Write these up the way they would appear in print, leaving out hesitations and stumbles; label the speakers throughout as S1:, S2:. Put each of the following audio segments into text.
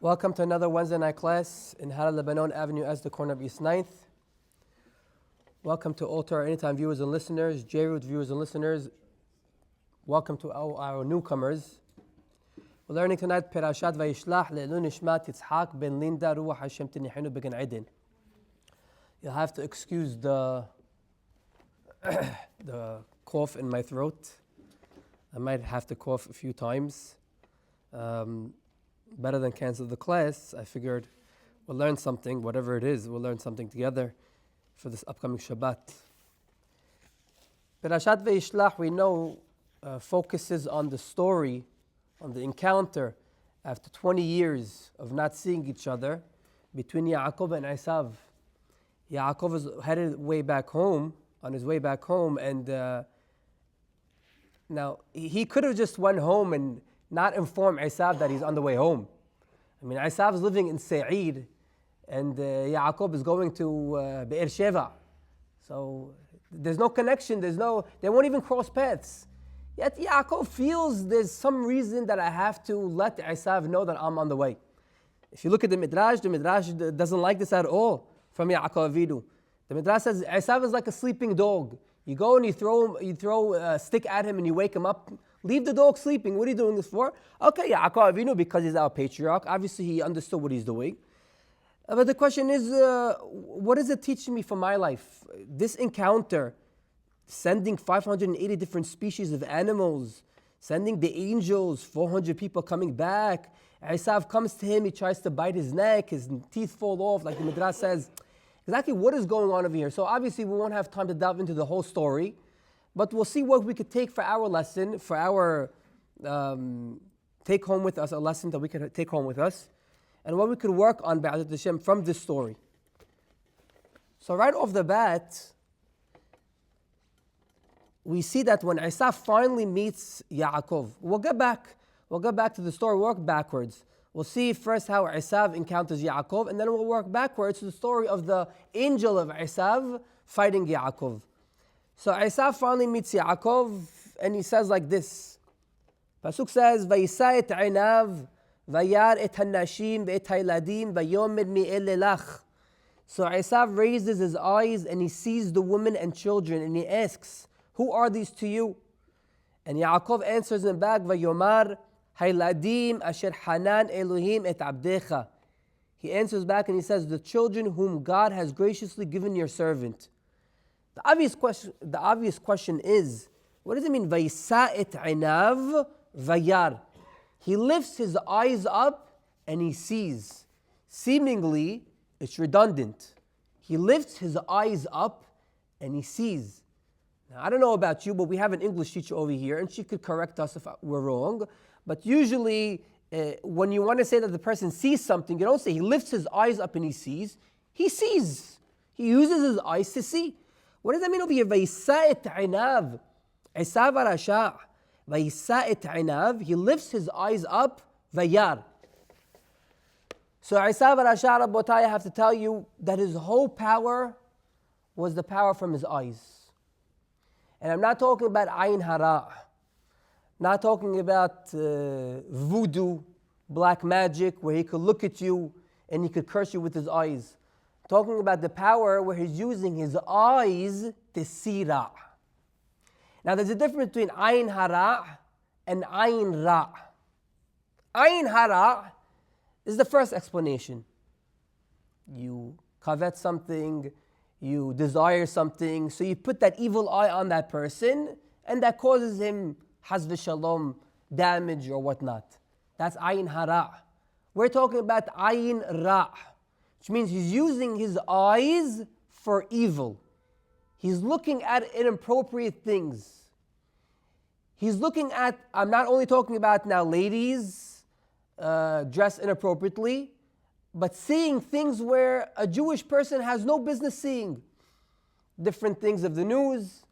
S1: Welcome to another Wednesday night class in Halebanon Avenue as the corner of East 9th. Welcome to all to our Anytime viewers and listeners, J-Root viewers and listeners. Welcome to our newcomers. We're learning tonight Perashat Vayishlah le'elu nishmat Yitzhak ben Linda ruach Hashem tinihenu began Eden. You'll have to excuse the cough in my throat. I might have to cough a few times. Better than cancel the class, I figured we'll learn something, whatever it is, we'll learn something together for this upcoming Shabbat. Perashat Vayishlah, we know, focuses on the story, on the encounter after 20 years of not seeing each other between Yaakov and Esav. Yaakov is headed on his way back home, and now he could have just went home and not inform Esav that he's on the way home. I mean, Esav is living in Sa'id, and Yaakov is going to Be'er Sheva. So there's no connection, they won't even cross paths. Yet Yaakov feels there's some reason that I have to let Esav know that I'm on the way. If you look at the Midrash doesn't like this at all from Yaakov Avinu. The Midrash says Esav is like a sleeping dog. You go and you throw a stick at him and you wake him up. Leave the dog sleeping. What are you doing this for? Okay, Yaakov Avinu, because he's our patriarch. Obviously, he understood what he's doing. But the question is, what does it teach me for my life? This encounter, sending 580 different species of animals, sending the angels, 400 people coming back. Esav comes to him, he tries to bite his neck, his teeth fall off, like the Midrash says. Exactly what is going on over here? So obviously, we won't have time to delve into the whole story. But we'll see what we could take for our lesson, for our take home with us, a lesson that we could take home with us, and what we could work on Ba'adat Hashem from this story. So right off the bat, we see that when Esav finally meets Yaakov, we'll get back to the story, work backwards. We'll see first how Esav encounters Yaakov, and then we'll work backwards to the story of the angel of Esav fighting Yaakov. So Esav finally meets Yaakov, and he says like this. Pasuk says, "Vayisa et einav, vayar et hanashim ve'et hayladim, vayomer mi'el lelach." So Esav raises his eyes, and he sees the women and children, and he asks, "Who are these to you?" And Yaakov answers him back, "Vayomar hayladim asher hanan Elohim et abdecha." He answers back, and he says, "The children whom God has graciously given your servant." The obvious question is, what does it mean? Vayisa et einav vayar. He lifts his eyes up and he sees. Seemingly, it's redundant. He lifts his eyes up and he sees. Now, I don't know about you, but we have an English teacher over here, and she could correct us if we're wrong. But usually, when you want to say that the person sees something, you don't say he lifts his eyes up and he sees. He sees. He uses his eyes to see. What does that mean over here? Vayisa et einav. Esav arasha. Vayisa et einav. He lifts his eyes up. Vayar. So Esav arasha, Rabbotai, I have to tell you that his whole power was the power from his eyes. And I'm not talking about ayin hara. Not talking about voodoo, black magic, where he could look at you and he could curse you with his eyes. Talking about the power where he's using his eyes to see Ra. Now there's a difference between Ayin Hara and Ayin Ra. Ayin Hara is the first explanation. You covet something, you desire something, so you put that evil eye on that person, and that causes him Haz v'shalom, damage or whatnot. That's Ayin Hara. We're talking about Ayin Ra, which means he's using his eyes for evil. He's looking at inappropriate things. He's looking at, I'm not only talking about now ladies dressed inappropriately, but seeing things where a Jewish person has no business seeing. Different things of the news,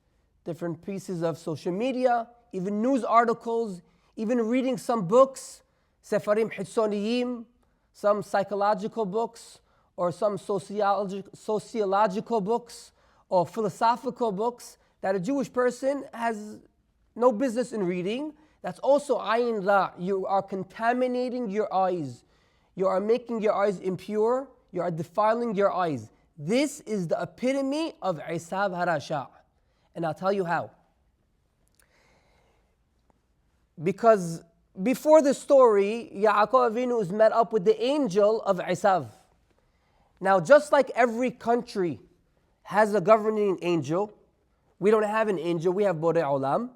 S1: different pieces of social media, even news articles, even reading some books, Sefarim Hitsoniyim, some psychological books, or some sociological books, or philosophical books that a Jewish person has no business in reading. That's also ayin ra. You are contaminating your eyes. You are making your eyes impure. You are defiling your eyes. This is the epitome of Esav Harasha. And I'll tell you how. Because before the story, Yaakov Avinu is met up with the angel of Esav. Now, just like every country has a governing angel, we don't have an angel, we have Borei Olam.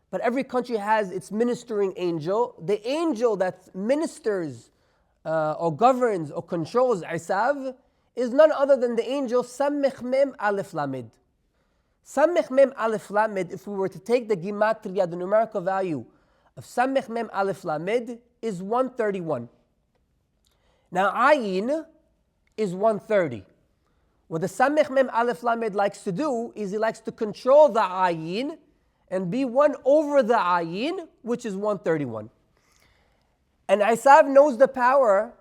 S1: But every country has its ministering angel. The angel that ministers or governs or controls Esav is none other than the angel Samech Mem Aleph Lamed. Samech Mem Aleph Lamed, if we were to take the Gematria, the numerical value of Samech Mem Aleph Lamed, is 131. Now Ayin is 130. What the Samech Mem Aleph Lamed likes to do is he likes to control the Ayin and be one over the Ayin, which is 131. And Esav knows the power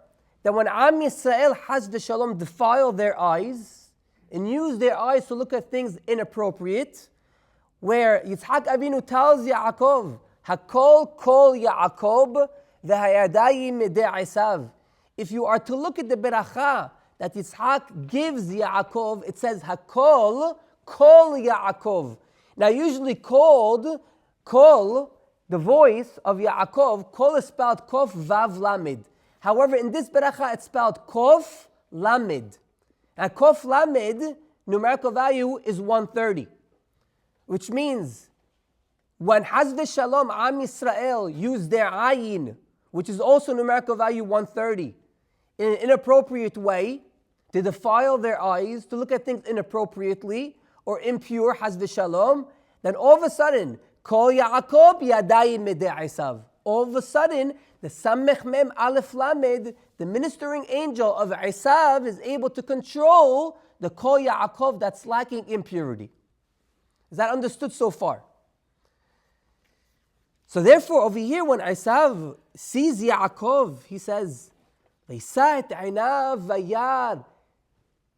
S1: that when Am Yisrael has the Shalom defile their eyes and use their eyes to look at things inappropriate, where Yitzhak Avinu tells Yaakov, Hakol kol Yaakov v'hayadayim midei Esav. If you are to look at the beracha that Yitzhak gives Yaakov, it says Hakol kol Yaakov. Now usually kol, the voice of Yaakov, kol is spelled kof vav lamed. However, in this beracha it's spelled kof lamed. And kof lamed, numerical value is 130. Which means, when Haz v'Shalom Am Yisrael use their ayin, which is also numerical value 130, in an inappropriate way, to defile their eyes, to look at things inappropriately, or impure, Haz v'Shalom, then all of a sudden, Kol Yaakov Yadayim Midei Esav. All of a sudden, the Samech Mem Aleph Lamed, the ministering angel of Esav, is able to control the Kol Yaakov that's lacking impurity. Is that understood so far? So therefore, over here, when Esav sees Yaakov, he says, Vayisat einav vayar.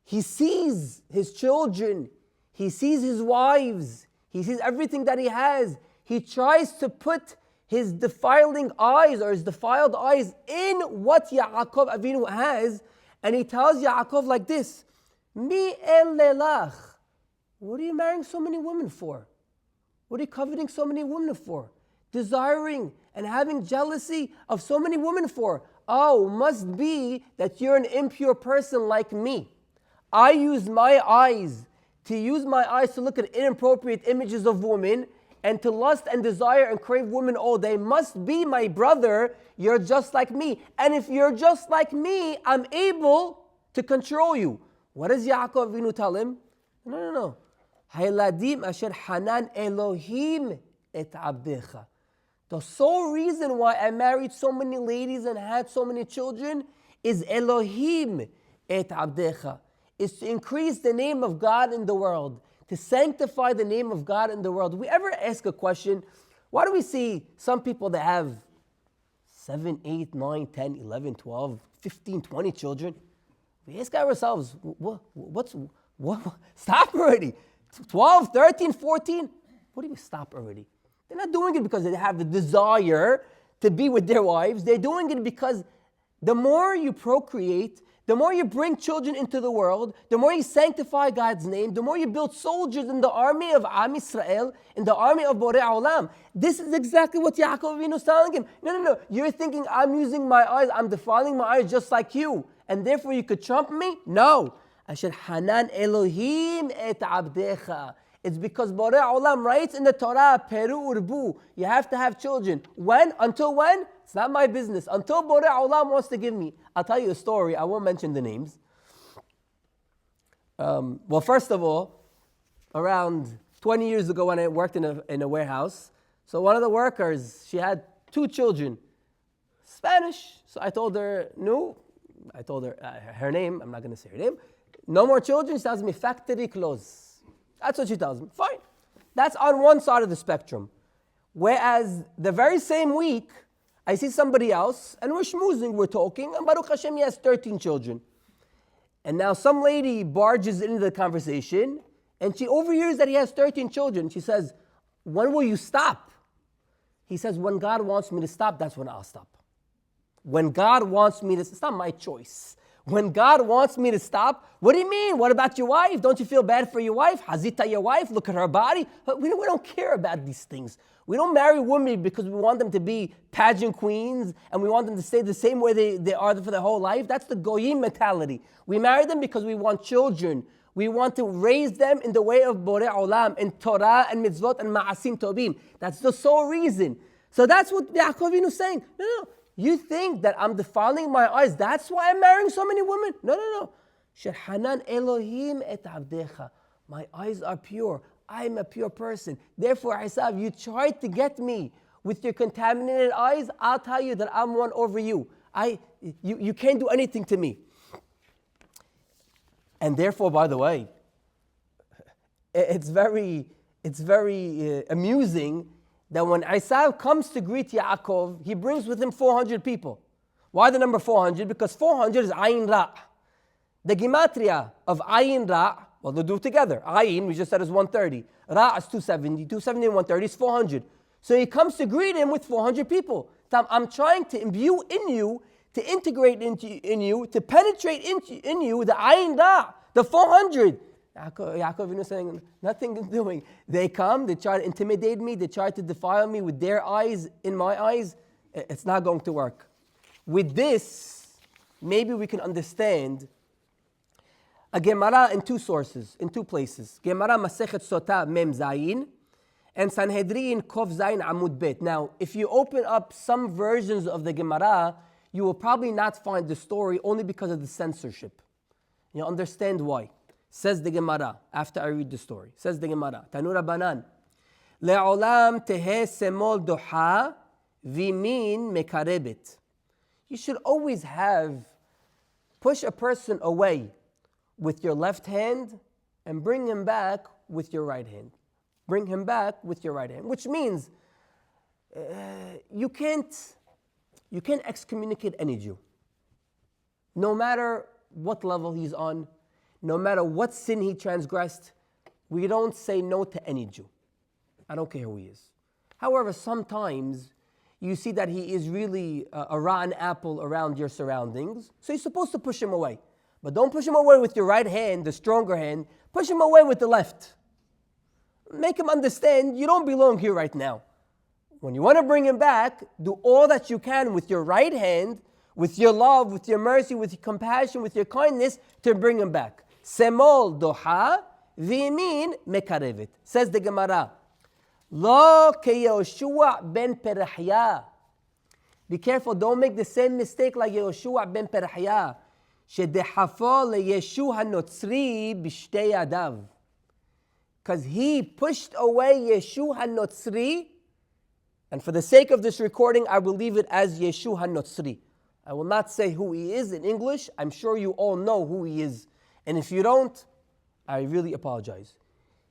S1: He sees his children. He sees his wives. He sees everything that he has. He tries to put his defiling eyes or his defiled eyes in what Yaakov Avinu has. And he tells Yaakov like this, Mi el lelach. What are you marrying so many women for? What are you coveting so many women for? Desiring and having jealousy of so many women for? Oh, must be that you're an impure person like me. I use my eyes to look at inappropriate images of women and to lust and desire and crave women all day. Must be, my brother, you're just like me. And if you're just like me, I'm able to control you. What does Yaakov Avinu tell him? No. Hayladim asher hanan Elohim et abdecha. The sole reason why I married so many ladies and had so many children is Elohim et abdecha. Is to increase the name of God in the world, to sanctify the name of God in the world. We ever ask a question, why do we see some people that have 7, 8, 9, 10, 11, 12, 15, 20 children? We ask ourselves, what? Stop already. 12, 13, 14? What do you stop already? They're not doing it because they have the desire to be with their wives. They're doing it because the more you procreate, the more you bring children into the world, the more you sanctify God's name, the more you build soldiers in the army of Am Yisrael, in the army of Borei Olam. This is exactly what Yaakov Avinu is telling him. No. You're thinking I'm using my eyes, I'm defiling my eyes just like you, and therefore you could trump me? No. Asher hanan Elohim et abdecha. It's because Borei Olam writes in the Torah, Peru urbu, you have to have children. When? Until when? It's not my business. Until Borei Olam wants to give me. I'll tell you a story. I won't mention the names. Well, first of all, around 20 years ago when I worked in a warehouse, so one of the workers, she had 2 children, Spanish. So I told her, her name, I'm not going to say her name. No more children. She tells me, factory close. That's what she tells me. Fine. That's on one side of the spectrum. Whereas the very same week, I see somebody else, and we're schmoozing, we're talking, and Baruch Hashem, he has 13 children. And now some lady barges into the conversation, and she overhears that he has 13 children. She says, when will you stop? He says, when God wants me to stop, that's when I'll stop. When God wants me to, it's not my choice. When God wants me to stop, what do you mean? What about your wife? Don't you feel bad for your wife? Hazita your wife, look at her body. We don't care about these things. We don't marry women because we want them to be pageant queens and we want them to stay the same way they are for their whole life. That's the goyim mentality. We marry them because we want children. We want to raise them in the way of Borei Olam, in Torah and mitzvot and ma'asim tovim. That's the sole reason. So that's what Yaakov Avinu is saying. No. You think that I'm defiling my eyes? That's why I'm marrying so many women? No. Shehanan Elohim et avdecha. My eyes are pure. I'm a pure person. Therefore, Esav, you tried to get me with your contaminated eyes. I'll tell you that I'm one over you. You can't do anything to me. And therefore, by the way, it's very amusing that when Esav comes to greet Yaakov, he brings with him 400 people. Why the number 400? Because 400 is Ayin Ra. The gematria of Ayin Ra, well, they'll do it together. Ayin, we just said, is 130. Ra is 270. 270 and 130 is 400. So he comes to greet him with 400 people. So I'm trying to imbue in you, to integrate in you, to penetrate in you the Ayin Ra, the 400. Yaakov is saying, nothing is doing. They come, they try to intimidate me, they try to defile me with their eyes in my eyes. It's not going to work. With this, maybe we can understand a Gemara in two sources, in two places. Gemara Masechet Sota Mem Zayin and Sanhedrin Kov Zayin Amud Bet. Now, if you open up some versions of the Gemara, you will probably not find the story only because of the censorship. You understand why. Says the Gemara, after I read the story. Says the Gemara, Tanura Banan, Le'olam tehe semol doha vimin mekarebet. You should always push a person away with your left hand and bring him back with your right hand. Bring him back with your right hand. Which means you can't excommunicate any Jew. No matter what level he's on, no matter what sin he transgressed, we don't say no to any Jew. I don't care who he is. However, sometimes you see that he is really a rotten apple around your surroundings, so you're supposed to push him away. But don't push him away with your right hand, the stronger hand. Push him away with the left. Make him understand you don't belong here right now. When you want to bring him back, do all that you can with your right hand, with your love, with your mercy, with your compassion, with your kindness, to bring him back. Semol doha, v'yamin mekarevet. Says the Gemara, Lo keYehoshua ben Perahya. Be careful, don't make the same mistake like Yehoshua ben Perahya. Shedehafo leYeshu hanotzri b'shtei yadav. Because he pushed away Yeshu hanotzri, and for the sake of this recording, I will leave it as Yeshu hanotzri. I will not say who he is in English. I'm sure you all know who he is. And if you don't, I really apologize.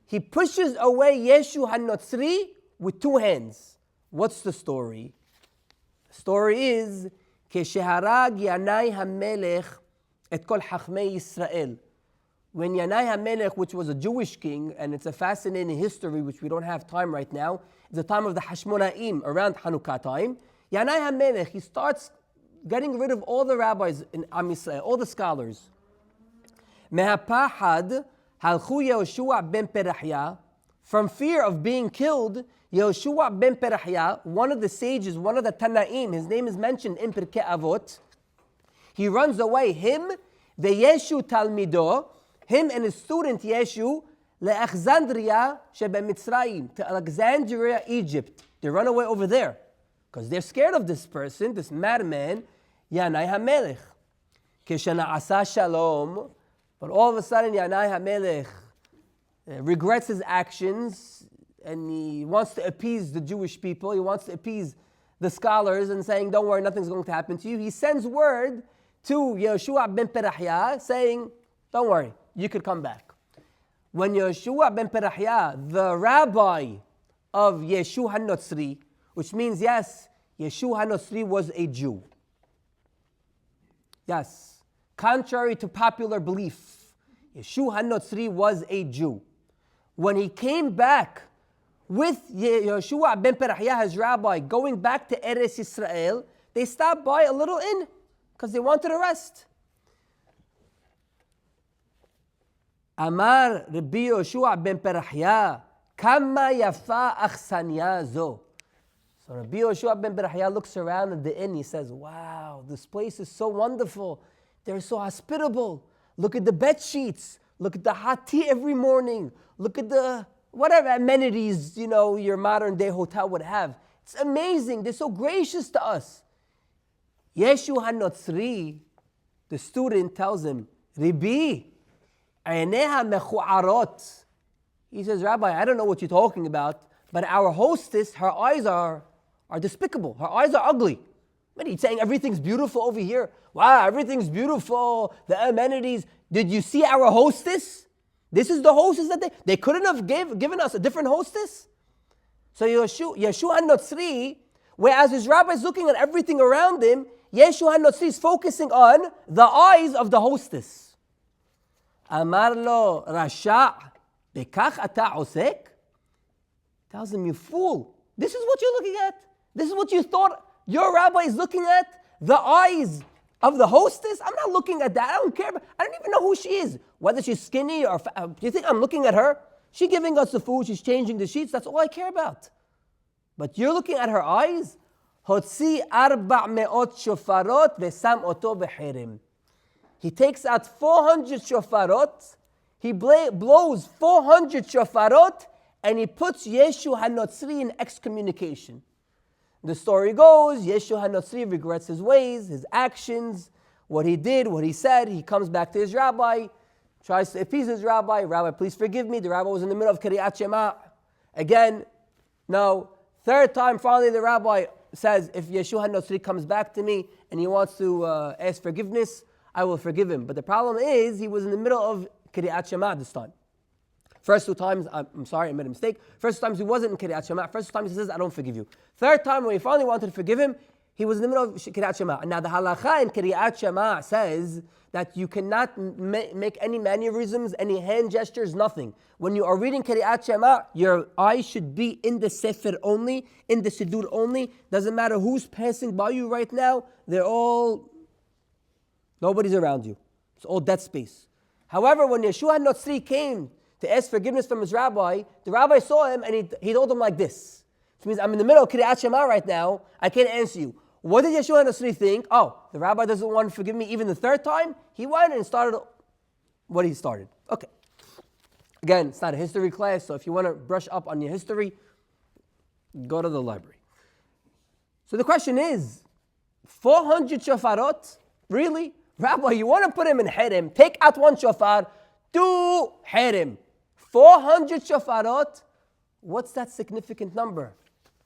S1: He pushes away Yeshu hanotzri with two hands. What's the story? The story is, Kesheharag Yanai HaMelech et kol Chachmei Yisrael. When Yanai HaMelech, which was a Jewish king, and it's a fascinating history which we don't have time right now, it's the time of the Hashmonaim, around Hanukkah time. Yanai HaMelech, he starts getting rid of all the rabbis in Am Yisrael, all the scholars. Mehapahad halchu Yehoshua ben Perahya. From fear of being killed, Yehoshua ben Perahya, one of the sages, one of the Tanaim, his name is mentioned in Pirkei Avot. He runs away, him, the Yeshu Talmido, him and his student Yeshu, le'Alexandria shebe Mitzrayim, to Alexandria, Egypt. They run away over there because they're scared of this person, this madman, Yanai HaMelech. Keshana asa shalom. But all of a sudden, Yanai HaMelech regrets his actions and he wants to appease the Jewish people. He wants to appease the scholars and saying, don't worry, nothing's going to happen to you. He sends word to Yehoshua ben Perahya saying, don't worry, you could come back. When Yehoshua ben Perahya, the rabbi of Yeshu HaNotzri, which means, yes, Yeshu HaNotzri was a Jew. Yes. Contrary to popular belief, Yeshu HaNotzri was a Jew. When he came back with Yehoshua ben Perahya, his rabbi, going back to Eretz Yisrael they stopped by a little inn because they wanted to rest. Amar Rabbi Yoshua ben Perahya, Kama yafa akhsanya zo. So Rabbi Yoshua ben Perahya looks around at the inn. He says, wow, this place is so wonderful. They're so hospitable. Look at the bed sheets. Look at the hot tea every morning. Look at the whatever amenities, your modern day hotel would have. It's amazing. They're so gracious to us. Yeshu HaNotzri, the student, tells him, Rabbi, Eineha mechu'arot. He says, Rabbi, I don't know what you're talking about, but our hostess, her eyes are despicable. Her eyes are ugly. But he's saying everything's beautiful over here. Wow, everything's beautiful. The amenities. Did you see our hostess? This is the hostess that they couldn't have given us a different hostess? So Yeshua HaNotzri, whereas his rabbi is looking at everything around him, Yeshua HaNotzri is focusing on the eyes of the hostess. Amar lo Rasha, bekach ata osek? Tells him, you fool. This is what you're looking at. This is what you thought your rabbi is looking at? The eyes of the hostess? I'm not looking at that. I don't care. I don't even know who she is. Whether she's skinny or fat. Do you think I'm looking at her? She's giving us the food. She's changing the sheets. That's all I care about. But you're looking at her eyes? Hotzi 400 shofarot vesam oto behirim. He takes out 400 shofarot. He blows 400 shofarot, and he puts Yeshu HaNotzri in excommunication. The story goes, Yeshu HaNotzri regrets his ways, his actions, what he did, what he said. He comes back to his rabbi, tries to appease his rabbi. Rabbi, please forgive me. The rabbi was in the middle of Kriyat Shema. Again, no. Third time, finally the rabbi says, if Yeshu HaNotzri comes back to me and he wants to ask forgiveness, I will forgive him. But the problem is, he was in the middle of Kriyat Shema this time. First 2 times, I'm sorry, I made a mistake. First 2 times he wasn't in Kriyat Shema. First 2 times he says, I don't forgive you. Third time when he finally wanted to forgive him, he was in the middle of Kriyat Shema. And now the halacha in Kriyat Shema says that you cannot make any mannerisms, any hand gestures, nothing. When you are reading Kriyat Shema, your eyes should be in the Sefer only, in the Siddur only. Doesn't matter who's passing by you right now. Nobody's around you. It's all dead space. However, when Yeshua HaNotzri came to ask forgiveness from his rabbi, the rabbi saw him and he told him like this. Which means I'm in the middle of Kriyat Shema right now. I can't answer you. What did Yeshua HaNotzri think? Oh, the rabbi doesn't want to forgive me even the third time? He went and started what he started. Okay. Again, it's not a history class, so if you want to brush up on your history, go to the library. So the question is, 400 shofarot? Really? Rabbi, you want to put him in Hirim, take out 1 shofar, do Hirim. 400 shofarot? What's that significant number?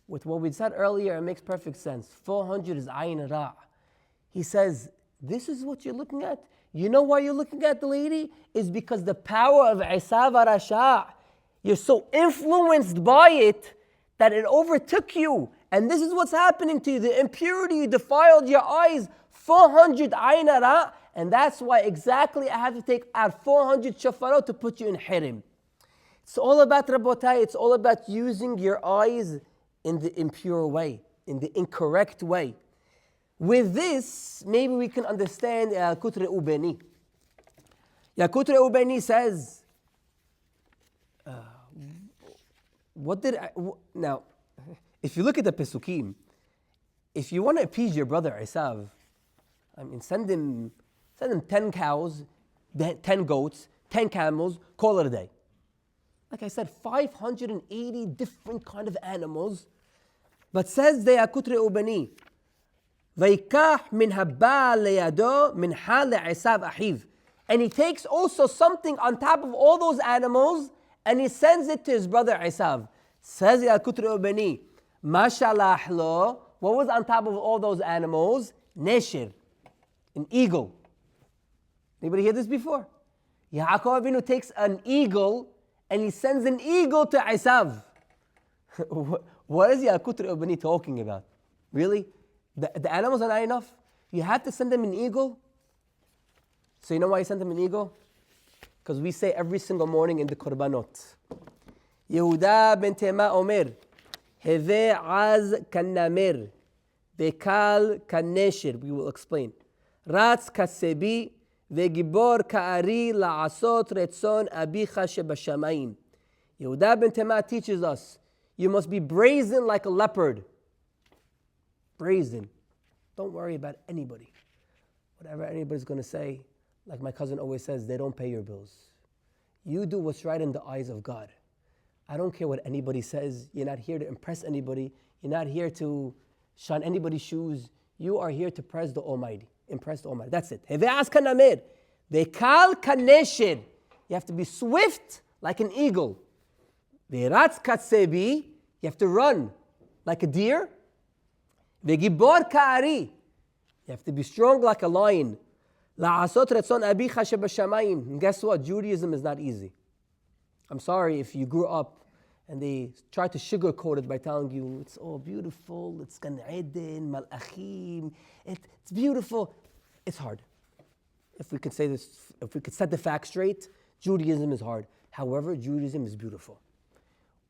S1: With what we said earlier, it makes perfect sense. 400 is Ayin Ra. He says, this is what you're looking at? You know why you're looking at the lady? Is because the power of Esav HaRasha. You're so influenced by it that it overtook you. And this is what's happening to you. The impurity, you defiled your eyes. 400 Ayin Ra. And that's why exactly I have to take out 400 shofarot to put you in Hirim. It's all about Rabotai. It's all about using your eyes in the impure way, in the incorrect way. With this, maybe we can understand Yaqut Re'ubeni. Yaqut Re'ubeni says, now, if you look at the Pesukim, if you want to appease your brother Esav, send him 10 cows, 10 goats, 10 camels, call it a day. Like I said, 580 different kind of animals. But says the Yaqut Re'ubeni, Vayikach min habba leyado min ha le'esav ahiv. And he takes also something on top of all those animals and he sends it to his brother Esav. Says Yaqut Re'ubeni, Mashallah lo, what was on top of all those animals? Neshir, an eagle. Anybody hear this before? Yaakov Avinu takes an eagle and he sends an eagle to Esav. What is Yaqut Re'ubeni talking about? Really? The animals are not enough? You have to send them an eagle? So you know why he sent them an eagle? Because we say every single morning in the Korbanot, Yehuda ben Tema Omer, Heve az kannamer, Vekal kanesher, we will explain. Ratz kasebi, vegibor ka'ari la'asot retzon abicha shebashamayim. Yehuda ben Tema teaches us, you must be brazen like a leopard. Brazen. Don't worry about anybody. Whatever anybody's going to say, like my cousin always says, they don't pay your bills. You do what's right in the eyes of God. I don't care what anybody says. You're not here to impress anybody. You're not here to shine anybody's shoes. You are here to impress the Almighty. That's it. You have to be swift like an eagle. You have to run like a deer. You have to be strong like a lion. And guess what? Judaism is not easy. I'm sorry if you grew up and they try to sugarcoat it by telling you it's all beautiful, it's Gan Eden, Malachim, it's beautiful. It's hard. If we could say this, if we could set the facts straight, Judaism is hard. However, Judaism is beautiful.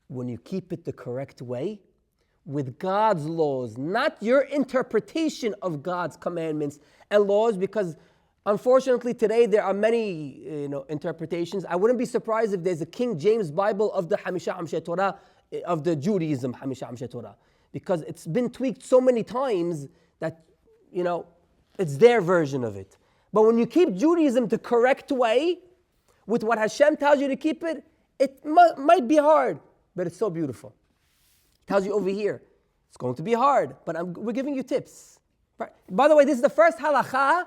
S1: When you keep it the correct way, with God's laws, not your interpretation of God's commandments and laws, because unfortunately today there are many interpretations. I wouldn't be surprised if there's a King James Bible of the Hamisha Amshe Torah, of the Judaism Hamisha Amshe Torah, because it's been tweaked so many times that it's their version of it. But when you keep Judaism the correct way, with what Hashem tells you to keep it, it might be hard, but it's so beautiful. Tells you over here, it's going to be hard, but we're giving you tips. Right? By the way, this is the first halakha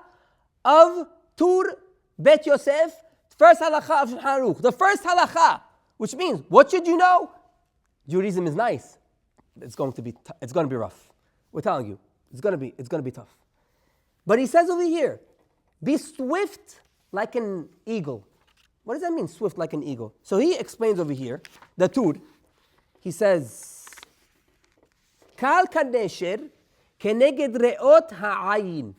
S1: of Tur Bet Yosef, first halakha of Shulchan Aruch. The first halakha, which means, what should you know? Judaism is nice. It's going to be rough. We're telling you, it's going to be tough. But he says over here, be swift like an eagle. What does that mean, swift like an eagle? So he explains over here, the Tur. He says, Kal kadesher keneged re'ot ha'ayin.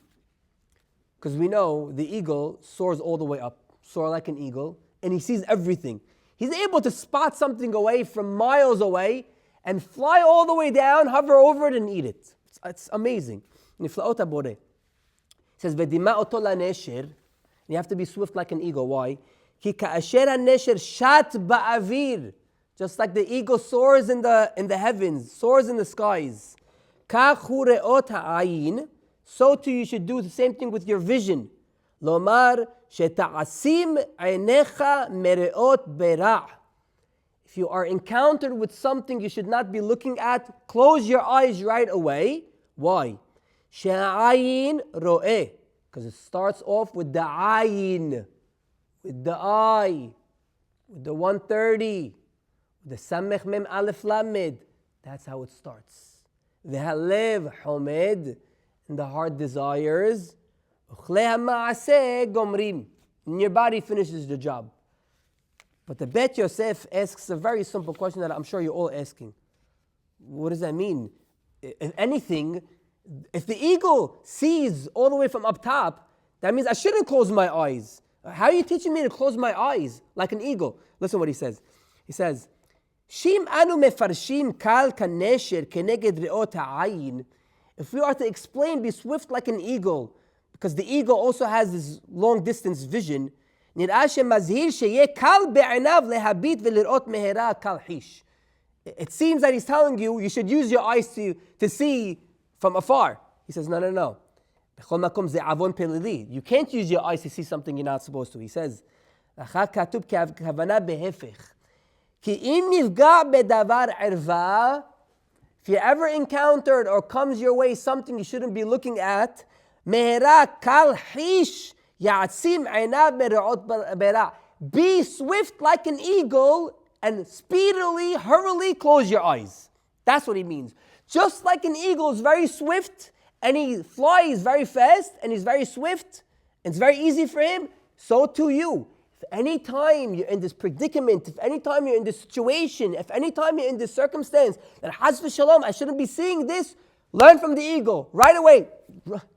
S1: Because we know the eagle soars all the way up, soar like an eagle, and he sees everything. He's able to spot something away from miles away and fly all the way down, hover over it, and eat it. It's amazing. Niflaot haboreh. He says, V'dima oto lanesher. You have to be swift like an eagle. Why? Ki ka'asher hanesher shat ba'avir. Just like the eagle soars in the heavens, soars in the skies. Kach hu re'ot ha'ayin. So too you should do the same thing with your vision. Lomar sheta'asim einecha mereot berah. If you are encountered with something you should not be looking at, close your eyes right away. Why? She'ayin ro'eh. Because it starts off with the ayin, with the eye, with the 130, the samech mem aleph lamed. That's how it starts. The halev homed. And the heart desires, and your body finishes the job. But the Bet Yosef asks a very simple question that I'm sure you're all asking. What does that mean? If anything, if the eagle sees all the way from up top, that means I shouldn't close my eyes. How are you teaching me to close my eyes like an eagle? Listen what he says. He says, Shim anu mefarshim kal kanesher keneged re'ot ha'ayin. If we are to explain, be swift like an eagle, because the eagle also has this long distance vision. It seems that he's telling you should use your eyes to see from afar. He says, no. You can't use your eyes to see something you're not supposed to. He says, if you ever encountered or comes your way something you shouldn't be looking at, be swift like an eagle and speedily, hurriedly close your eyes. That's what he means. Just like an eagle is very swift and he flies very fast and he's very swift and it's very easy for him, so too you. If any time you're in this predicament, if any time you're in this situation, if any time you're in this circumstance, that Haz v'Shalom, I shouldn't be seeing this, learn from the eagle. Right away,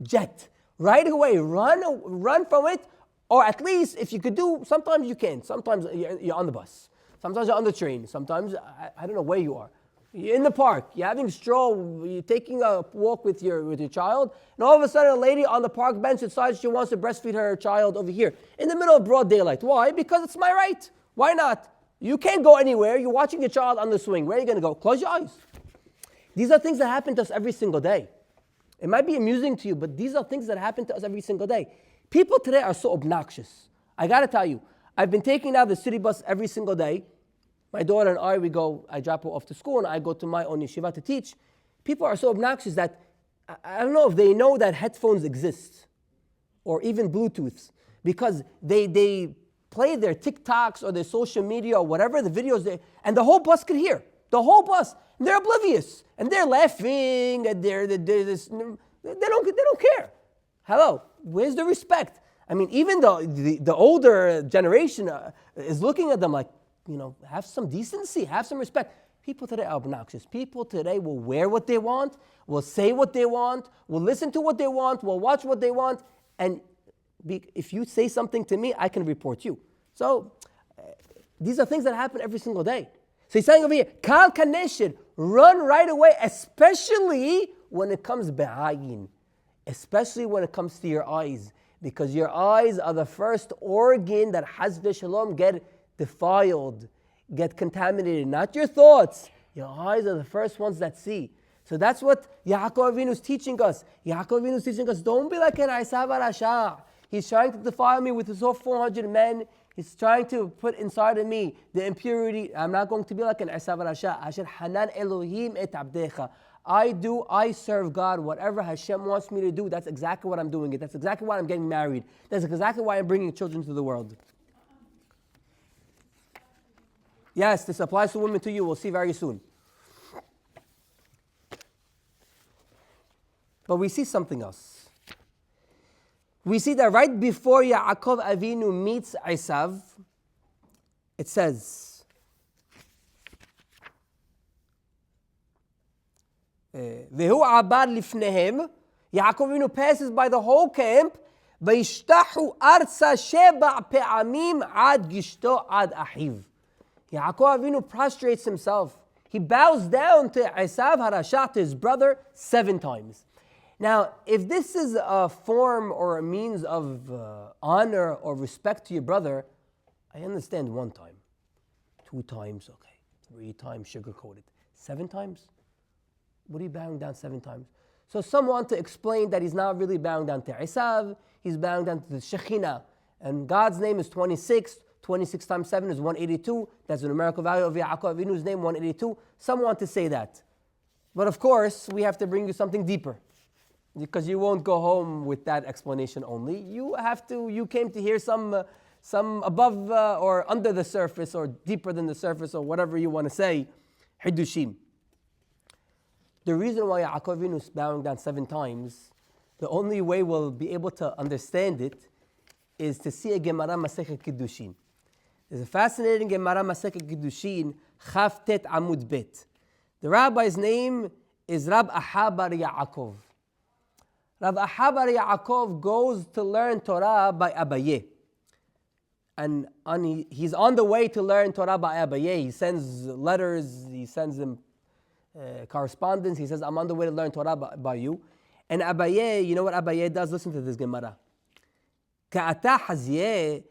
S1: jet. Right away, run from it. Or at least, if you could do, sometimes you can. Sometimes you're on the bus. Sometimes you're on the train. Sometimes, I don't know where you are. You're in the park, you're having a stroll, you're taking a walk with your child, and all of a sudden a lady on the park bench decides she wants to breastfeed her child over here in the middle of broad daylight. Why? Because it's my right. Why not? You can't go anywhere. You're watching your child on the swing. Where are you going to go? Close your eyes. These are things that happen to us every single day. It might be amusing to you, but these are things that happen to us every single day. People today are so obnoxious. I got to tell you, I've been taking now the city bus every single day. My daughter and I drop her off to school and I go to my own yeshiva to teach. People are so obnoxious that I don't know if they know that headphones exist or even Bluetooths, because they play their TikToks or their social media or whatever, the videos, and the whole bus could hear. The whole bus. And they're oblivious. And they're laughing and they don't care. Hello, where's the respect? I mean, even the older generation is looking at them like, have some decency, have some respect. People today are obnoxious. People today will wear what they want, will say what they want, will listen to what they want, will watch what they want, and if you say something to me, I can report you. So these are things that happen every single day. So he's saying over here, Kal Kaneshir, run right away, especially when it comes be'ayin, especially when it comes to your eyes, because your eyes are the first organ that Haz v'Shalom get defiled, get contaminated, not your thoughts. Your eyes are the first ones that see. So that's what Yaakov Avinu is teaching us. Yaakov Avinu is teaching us, don't be like an Esav Rasha. He's trying to defile me with his whole 400 men. He's trying to put inside of me the impurity. I'm not going to be like an Esav Rasha. Asher Hanan Elohim et Abdecha. I serve God. Whatever Hashem wants me to do, that's exactly what I'm doing. That's exactly why I'm getting married. That's exactly why I'm bringing children to the world. Yes, this applies to women to you. We'll see very soon. But we see something else. We see that right before Yaakov Avinu meets Esav, it says, Vehu abar lifnehem, Yaakov Avinu passes by the whole camp, Vayishtahu arsa sheba pe'amim ad gishto ad ahiv. Yaakov Avinu prostrates himself. He bows down to Esav Harashat, his brother, 7 times. Now, if this is a form or a means of honor or respect to your brother, I understand 1 time. 2 times, okay. 3 times, sugar-coated. 7 times? What are you bowing down 7 times? So some want to explain that he's not really bowing down to Esav, he's bowing down to the Shekhinah. And God's name is 26. 26 times 7 is 182. That's the numerical value of Yaakov Avinu's name, 182. Some want to say that. But of course, we have to bring you something deeper, because you won't go home with that explanation only. You came to hear some above or under the surface or deeper than the surface or whatever you want to say, Hidushim. The reason why Yaakov Avinu is bowing down 7 times, the only way we'll be able to understand it is to see a Gemara Masechet Kiddushin. There's a fascinating Gemara Masechet Kiddushin, Chaf Tet Amud Bet. The rabbi's name is Rab Ahabar Yaakov. Rab Ahabar Yaakov goes to learn Torah by Abaye. And he's on the way to learn Torah by Abaye. He sends letters, he sends him correspondence. He says, I'm on the way to learn Torah by you. And Abaye, you know what Abaye does? Listen to this Gemara. Ka'ata Haziyeh,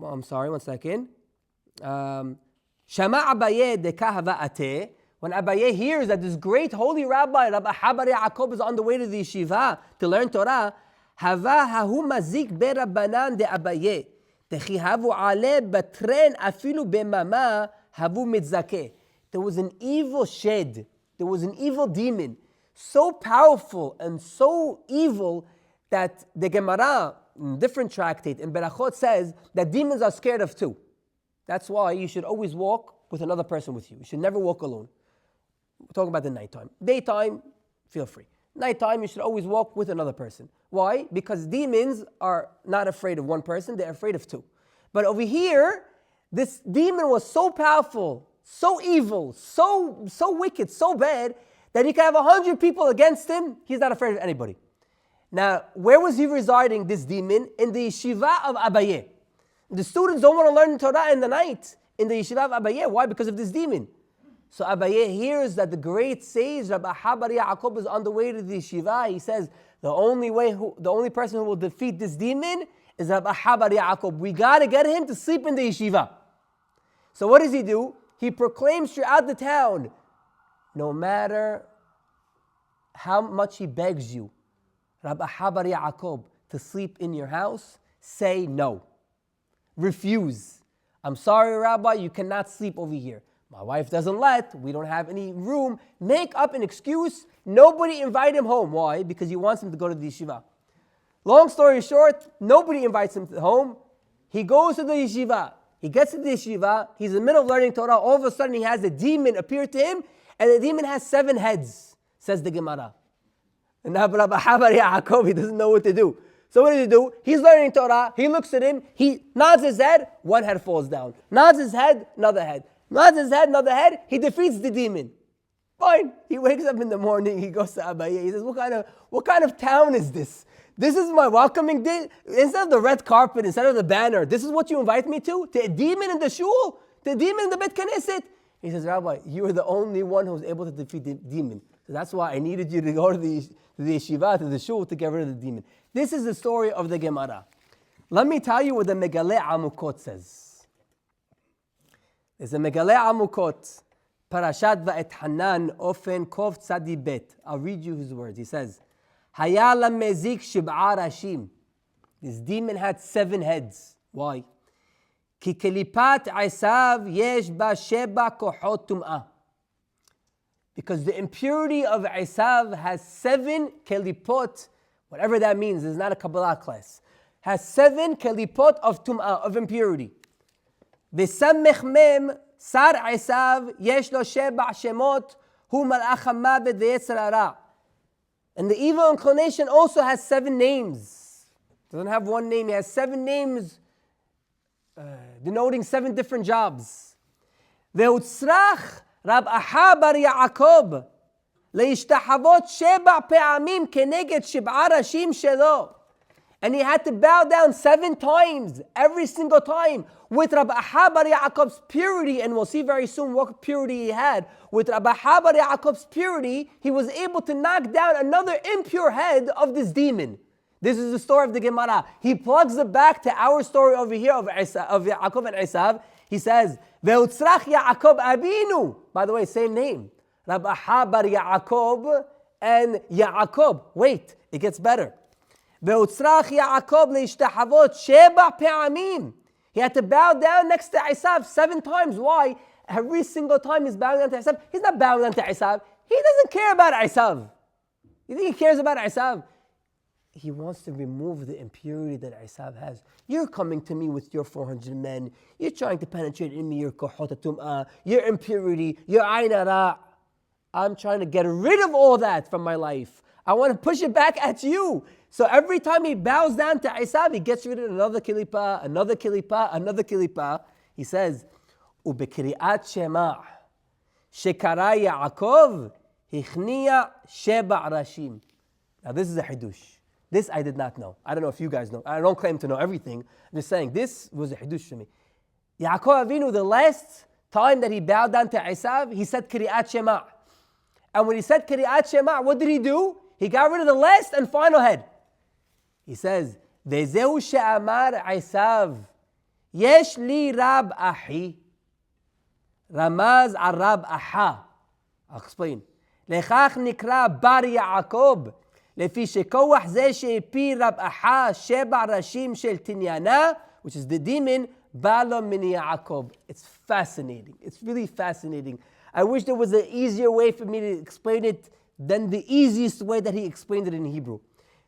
S1: I'm sorry, 1 second. Shama Abaye de kahava ate. When Abaye hears that this great holy rabbi, Rabbi Habar Yaakov, is on the way to the yeshiva to learn Torah, hava hahu mazik be Rabbanan de Abaye. Techi havu ale batren afilu bemama havu mitzake. There was an evil shed, there was an evil demon, so powerful and so evil that the Gemara, in different tractate, in Berachot says that demons are scared of 2. That's why you should always walk with another person with you. You should never walk alone. We're talking about the nighttime. Daytime, feel free. Nighttime, you should always walk with another person. Why? Because demons are not afraid of 1 person, they're afraid of 2. But over here, this demon was so powerful, so evil, so wicked, so bad, that he can have 100 people against him. He's not afraid of anybody. Now, where was he residing, this demon? In the yeshiva of Abaye. The students don't want to learn Torah in the night in the yeshiva of Abaye. Why? Because of this demon. So Abaye hears that the great sage Rabbi Bar Yaakov is on the way to the yeshiva. He says, the only person who will defeat this demon is Rabbi Bar Yaakov. We got to get him to sleep in the yeshiva. So what does he do? He proclaims throughout the town, no matter how much he begs you, Rabbi Bar Yaakov, to sleep in your house, say no. Refuse. I'm sorry, Rabbi, you cannot sleep over here. My wife doesn't let, we don't have any room. Make up an excuse. Nobody invite him home. Why? Because he wants him to go to the yeshiva. Long story short, nobody invites him home. He goes to the yeshiva. He gets to the yeshiva. He's in the middle of learning Torah. All of a sudden, he has a demon appear to him, and the demon has 7 heads, says the Gemara. And now Rabbi Bar Yaakov, he doesn't know what to do. So what does he do? He's learning Torah. He looks at him. He nods his head. 1 head falls down. Nods his head. Another head. Nods his head. Another head. He defeats the demon. Fine. He wakes up in the morning. He goes to Abaye. He says, what kind of town is this? This is my welcoming day. Instead of the red carpet, instead of the banner, this is what you invite me to? To a demon in the shul? To a demon in the Bet Knesset? He says, Rabbi, you are the only one who was able to defeat the demon. So that's why I needed you to go to the yeshiva, to the shul, to get rid of the demon. This is the story of the Gemara. Let me tell you what the Megaleh Amukot says. There's a Megaleh Amukot, Perashat Va'ethanan, Ofen Kov Tzadi Bet. I'll read you his words. He says, Hayala Mezik Shib'a Rashim. This demon had 7 heads. Why? Ki kelipat Isav yesh ba sheba kohot tum'ah. Because the impurity of Isav has 7 kelipot, whatever that means, it's not a Kabbalah class, has 7 kelipot of tum'ah, of impurity. V'samech mem sar Isav yesh lo sheba shemot hu malach hamavet v'yetzer hara. And the evil inclination also has 7 names. It doesn't have 1 name, it has 7 names denoting 7 different jobs. Ve'utzrach Rab Bar Yaakov leishtahavot 7 pe'amim keneged 7 rashim shelo. And he had to bow down 7 times, every single time, with Rabbi Bar Yaakov's purity, and we'll see very soon what purity he had. With Rabbi Bar Yaakov's purity, he was able to knock down another impure head of this demon. This is the story of the Gemara. He plugs it back to our story over here of Yaakov and Isav. He says, Ve'utzrach Yaakov Abinu. By the way, same name. Rabbi Bar Yaakov and Yaakov. Wait, it gets better. Ve'utzrach Yaakov leishtahavot 7 pe'amim. He had to bow down next to Isav 7 times. Why? Every single time he's bowing down to Isav, he's not bowing down to Isav. He doesn't care about Isav. You think he cares about Isav? He wants to remove the impurity that Isav has. You're coming to me with your 400 men. You're trying to penetrate in me your kohot tum'ah, your impurity, your ayn hara. I'm trying to get rid of all that from my life. I want to push it back at you. So every time he bows down to Isav, he gets rid of another kilipa, another kilipa, another kilipa. He says, Ubekri'at shema shekara Yaakov hichniya 7 rashim. Now this is a hidush. This I did not know. I don't know if you guys know. I don't claim to know everything. I'm just saying, this was a hidush for me. Yaakov Avinu, the last time that he bowed down to Isav, he said Kri'at Shema. And when he said Kri'at Shema, what did he do? He got rid of the last and final head. He says, Ve'zehu she'amar Isav, yesh li rab ahi, ramaz al rab aha. I'll explain. Lechach nikra bar Yaakov, לפי שכוח זה שהפי רב אחא 7 ראשים של תניאנה, which is the demon, בא לו מן יעקב. It's fascinating. It's really fascinating. I wish there was an easier way for me to explain it than the easiest way that he explained it in Hebrew.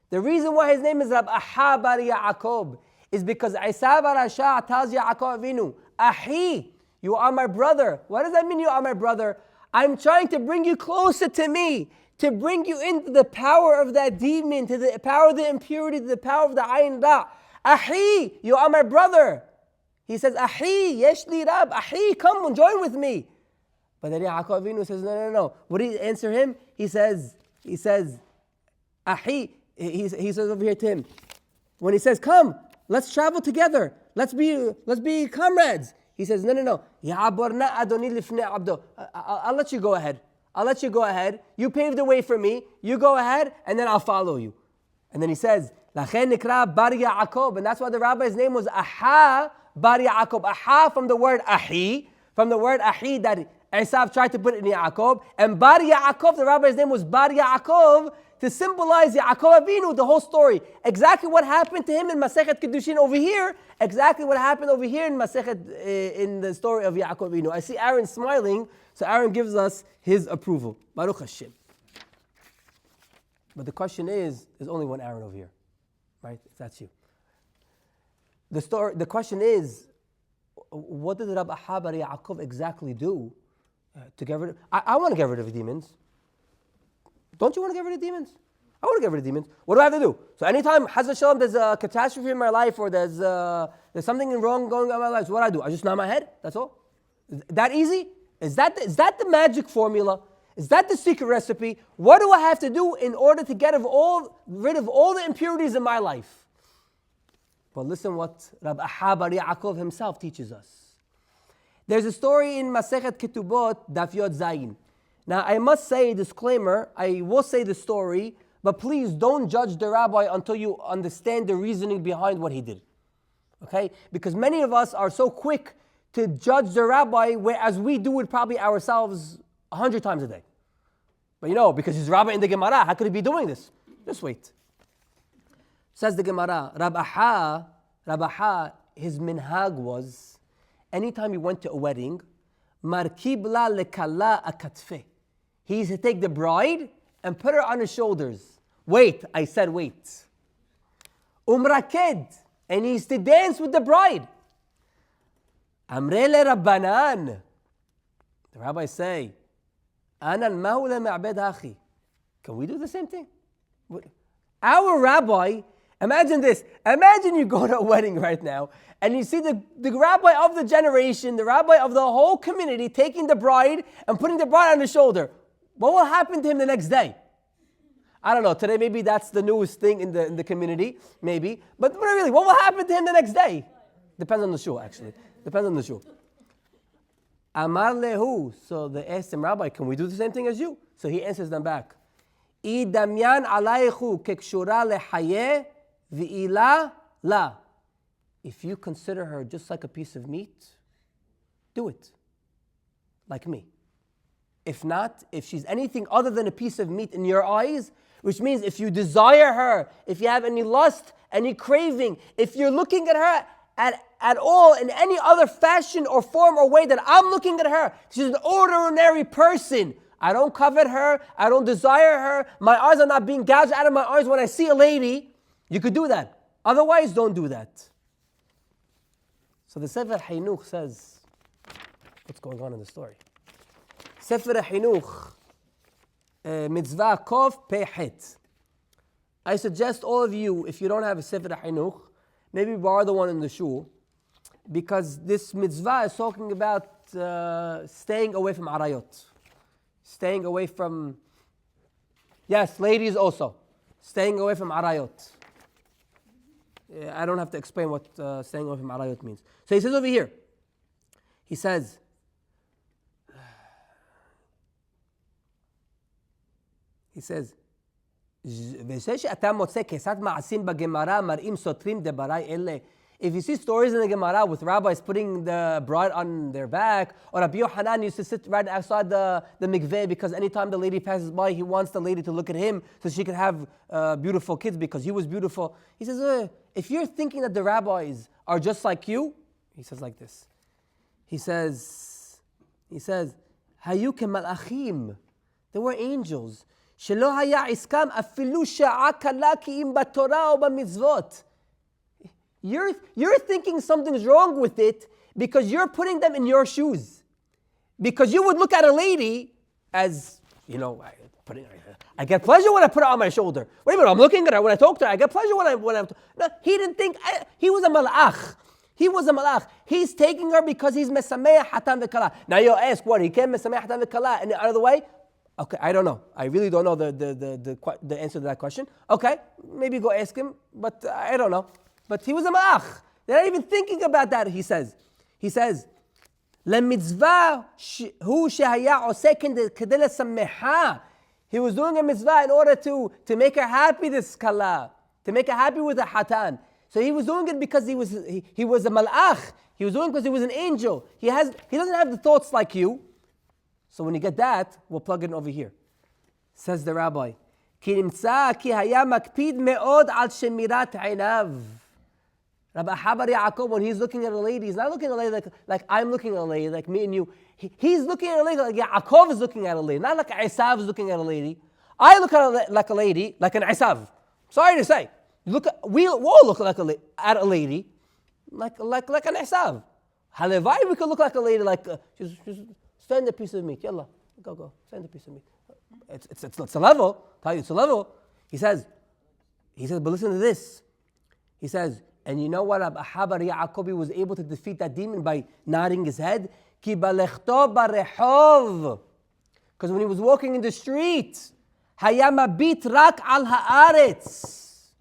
S1: The reason why his name is Rab Aha Bar Yaakov is because Isav Arasha tells Yaakov Avinu, Ahi, you are my brother. What does that mean, you are my brother? I'm trying to bring you closer to me, to bring you into the power of that demon, to the power of the impurity, to the power of the Ayin Ra. Ahi, you are my brother. He says, Ahi, yesh li rab, Ahi, come and join with me. But then Yaakov Avinu says, no. What do you answer him? He says, Ahi, he says over here to him, when he says, come, let's travel together, let's be comrades. He says, no. Ya'aborna adoni lifnei abdo. I'll let you go ahead. You pave the way for me. You go ahead, and then I'll follow you. And then he says, Lachen nikra bar Yaakov. And that's why the rabbi's name was Aha bar Yaakov. Aha from the word Ahi. From the word Ahi that Esav tried to put in Yaakov. And bar Yaakov, the rabbi's name was bar Yaakov to symbolize Yaakov Avinu, the whole story. Exactly what happened to him in Masechet Kedushin over here. Exactly what happened over here in Masechet, in the story of Yaakov Avinu. I see Aaron smiling, so Aaron gives us his approval. Baruch Hashem. But the question is, there's only one Aaron over here, right? That's you. The question is, what did Rabbi Aha bar Yaakov exactly do to get rid of? I want to get rid of the demons. Don't you want to get rid of demons? I want to get rid of demons. What do I have to do? So anytime, Chas Shalom, there's a catastrophe in my life or there's something wrong going on in my life, so what do? I just nod my head? That's all? Is that easy? Is that the magic formula? Is that the secret recipe? What do I have to do in order to get rid of all the impurities in my life? Well, listen what Rabbi Aha bar Yaakov himself teaches us. There's a story in Masechet Ketubot, Daf Yod Zayin. Now, I must say, disclaimer, I will say the story, but please don't judge the rabbi until you understand the reasoning behind what he did. Okay? Because many of us are so quick to judge the rabbi, whereas we do it probably ourselves 100 times a day. But because he's rabbi in the Gemara, how could he be doing this? Just wait. Says the Gemara, Rabbi Aha, his minhag was, anytime he went to a wedding, markib la lekala akatfe. He used to take the bride and put her on his shoulders. Wait, I said wait. Umraked, and he used to dance with the bride. Amrele Rabbanan. The rabbis say, Anan mahu le'ma'bed hachi. Can we do the same thing? Our rabbi, imagine this. Imagine you go to a wedding right now and you see the rabbi of the generation, the rabbi of the whole community taking the bride and putting the bride on his shoulder. What will happen to him the next day? I don't know. Today maybe that's the newest thing in the community, maybe. But really, what will happen to him the next day? Depends on the shul, actually. Depends on the shul. Amar lehu. So they asked him, Rabbi, can we do the same thing as you? So he answers them back. I damyan alaychu kekshura lehaye v'ila la. If you consider her just like a piece of meat, do it. Like me. If not, if she's anything other than a piece of meat in your eyes, which means if you desire her, if you have any lust, any craving, if you're looking at her at all in any other fashion or form or way that I'm looking at her, she's an ordinary person. I don't covet her. I don't desire her. My eyes are not being gouged out of my eyes when I see a lady. You could do that. Otherwise, don't do that. So the Sefer Hinuch says, what's going on in the story? Sefer Hinuch, Mitzvah Kov Pechet. I suggest all of you, if you don't have a Sefer Hinuch, maybe borrow the one in the shul, because this mitzvah is talking about staying away from arayot. Staying away from, yes, ladies also, staying away from arayot. I don't have to explain what staying away from arayot means. So he says over here, he says, if you see stories in the Gemara with rabbis putting the bride on their back, or Rabbi Yochanan used to sit right outside the mikveh because anytime the lady passes by, he wants the lady to look at him so she can have beautiful kids because he was beautiful. He says, if you're thinking that the rabbis are just like you, he says like this. He says, Hayu kemalachim. They were angels. Shelo haya iskam afilu sha'a kala ki'im b'torah o b'mitzvot. You're thinking something's wrong with it because you're putting them in your shoes. Because you would look at a lady as, I get pleasure when I put her on my shoulder. Wait a minute, I'm looking at her. When I talk to her, I get pleasure when I'm... No, he didn't think... he was a malach. He's taking her because he's mesameach hatan v'kala. Now you ask, what? He can't mesameach hatan v'kala and out of the way? Okay, I don't know. I really don't know the answer to that question. Okay, maybe go ask him, but I don't know. But he was a malach. They're not even thinking about that, he says. He says, למצווה הוא שהיה עושה כדי לשמחה. He was doing a mitzvah in order to make her happy, this kala, to make her happy with the hatan. So he was doing it because he was a malach. He was doing it because he was an angel. He doesn't have the thoughts like you. So when you get that, we'll plug it over here. Says the rabbi, כי נמצא כי היה מקפיד מאוד על שמירת עיניו. Rabbi Habar Yaakov, when he's looking at a lady, he's not looking at a lady like I'm looking at a lady, like me and you. He's looking at a lady like Yaakov is looking at a lady, not like Esav is looking at a lady. I look at like a lady, like an Esav. Sorry to say. We all look at a lady like an Esav. Halevai, we could look like a lady like, just send a piece of meat. Yalla, go, send a piece of meat. It's a level. Tell you, it's a level. He says, but listen to this. He says, and you know what? Habar Yaakov was able to defeat that demon by nodding his head. Ki balechto barechov. Because when he was walking in the street, haya mabit rak al haaretz.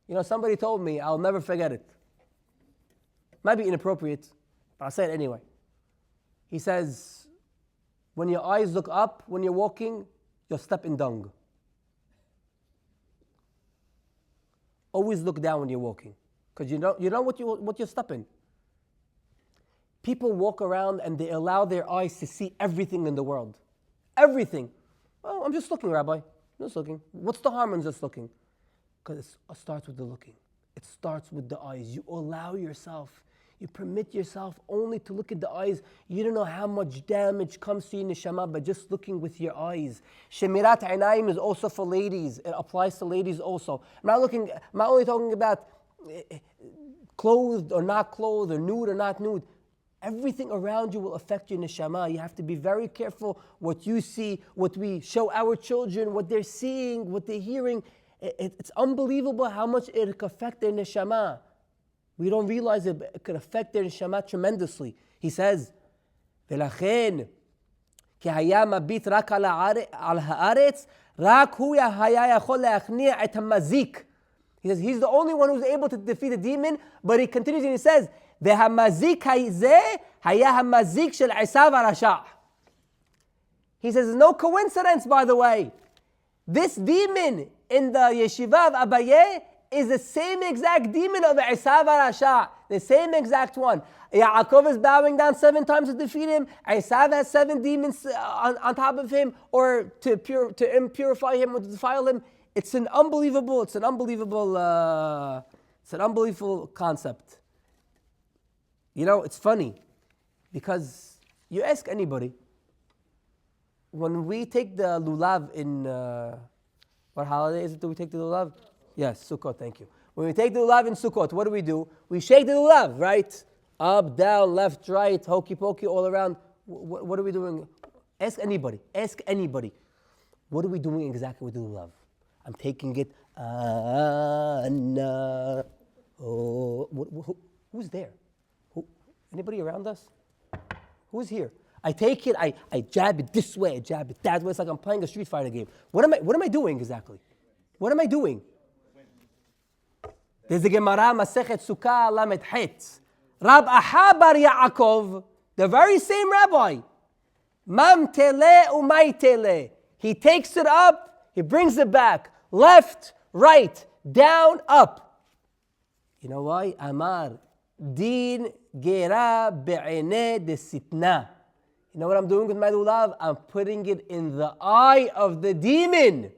S1: You know, somebody told me, I'll never forget it. Might be inappropriate, but I'll say it anyway. He says, when your eyes look up, when you're walking, you'll step in dung. Always look down when you're walking, because you know what you're stepping. People walk around and they allow their eyes to see everything in the world. Everything. Oh, I'm just looking, Rabbi. I'm just looking. What's the harm in just looking? Because it starts with the looking. It starts with the eyes. You allow yourself. You permit yourself only to look at the eyes. You don't know how much damage comes to your neshama by just looking with your eyes. Shemirat einayim is also for ladies. It applies to ladies also. I'm not only talking about clothed or not clothed, or nude or not nude. Everything around you will affect your neshama. You have to be very careful what you see, what we show our children, what they're seeing, what they're hearing. It's unbelievable how much it can affect their neshama. We don't realize it could affect their neshama tremendously. He says, ולכן, כי היה מביט רק על הארץ, רק הוא היה יכול להכניע את המזיק. He says, he's the only one who's able to defeat the demon, but he continues and he says, והמזיק הזה היה המזיק של עשיו הרשע. He says, no coincidence, by the way. This demon in the yeshiva of Abaye is the same exact demon of Esav HaRasha, the same exact one. Yaakov is bowing down 7 times to defeat him. Esav has 7 demons on top of him, or to impurify him or to defile him. It's an unbelievable concept. You know, it's funny because you ask anybody, when we take the lulav in what holiday is it that we take the lulav? Yes, Sukkot, thank you. When we take the lulav in Sukkot, what do? We shake the lulav, right? Up, down, left, right, hokey pokey, all around. What are we doing? Ask anybody. What are we doing exactly with the lulav? I'm taking it. Who's there? Anybody around us? Who's here? I take it, I jab it this way, I jab it that way. It's like I'm playing a Street Fighter game. What am I doing exactly? What am I doing? There's a Gemara, Masechet Sukkah, Lamed Het. Rabbi Habar Yaakov, the very same rabbi, Mam Tele Umay Tele. He takes it up, he brings it back. Left, right, down, up. You know why? Amar, Din Gera Be'ene de Sitna. You know what I'm doing with my lulav? I'm putting it in the eye of the demon.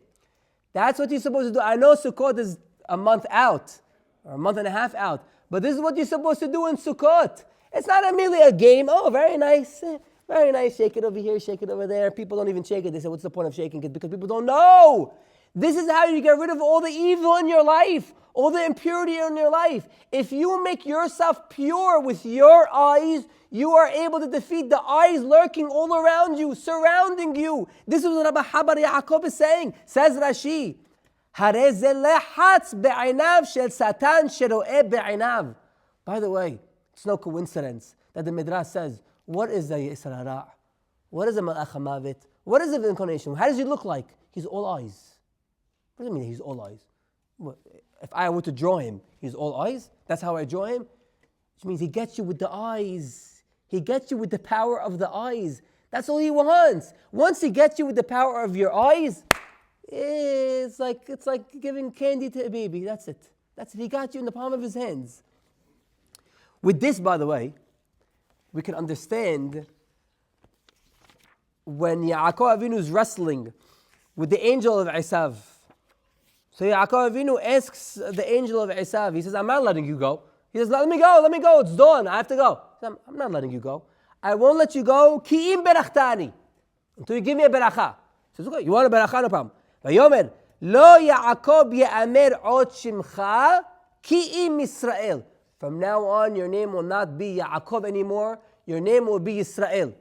S1: That's what you're supposed to do. I know Sukkot is a month out, or a month and a half out, but this is what you're supposed to do in Sukkot. It's not merely a game. Oh, very nice. Very nice. Shake it over here, shake it over there. People don't even shake it. They say, what's the point of shaking it? Because people don't know. This is how you get rid of all the evil in your life, all the impurity in your life. If you make yourself pure with your eyes, you are able to defeat the eyes lurking all around you, surrounding you. This is what Rabbi Habar Yaakov is saying. Says Rashi, הרי זה לחץ בעיניו של שטן שרואה בעיניו. By the way, it's no coincidence that the Midrash says, what is the Yisra Hara? What is the Malach HaMavet? What is the incarnation? How does he look like? He's all eyes. What does it mean he's all eyes? If I were to draw him, he's all eyes? That's how I draw him? Which means he gets you with the eyes. He gets you with the power of the eyes. That's all he wants. Once he gets you with the power of your eyes, it's like giving candy to a baby. That's it. He got you in the palm of his hands. With this, by the way, we can understand when Yaakov Avinu is wrestling with the angel of Esav. So Yaakov Avinu asks the angel of Esav, he says, I'm not letting you go. He says, let me go, it's dawn, I have to go. He says, I'm not letting you go. I won't let you go, ki im berachtani, until you give me a beracha. He says, okay, you want a beracha, no problem. Vayomer, lo Yaakov ye'amer od shimcha, ki im Yisrael. From now on, your name will not be Yaakov anymore, your name will be Yisrael.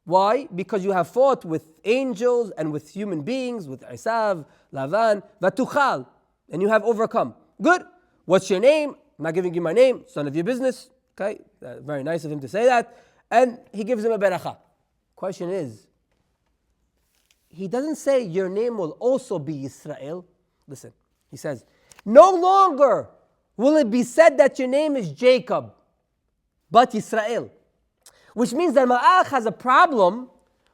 S1: Why? Because you have fought with angels and with human beings, with Esav, Lavan, Vatuchal, and you have overcome. Good. What's your name? I'm not giving you my name. It's none of your business. Okay, very nice of him to say that. And he gives him a beracha. Question is, he doesn't say your name will also be Yisrael. Listen, he says, no longer will it be said that your name is Jacob, but Yisrael. Which means that Malach has a problem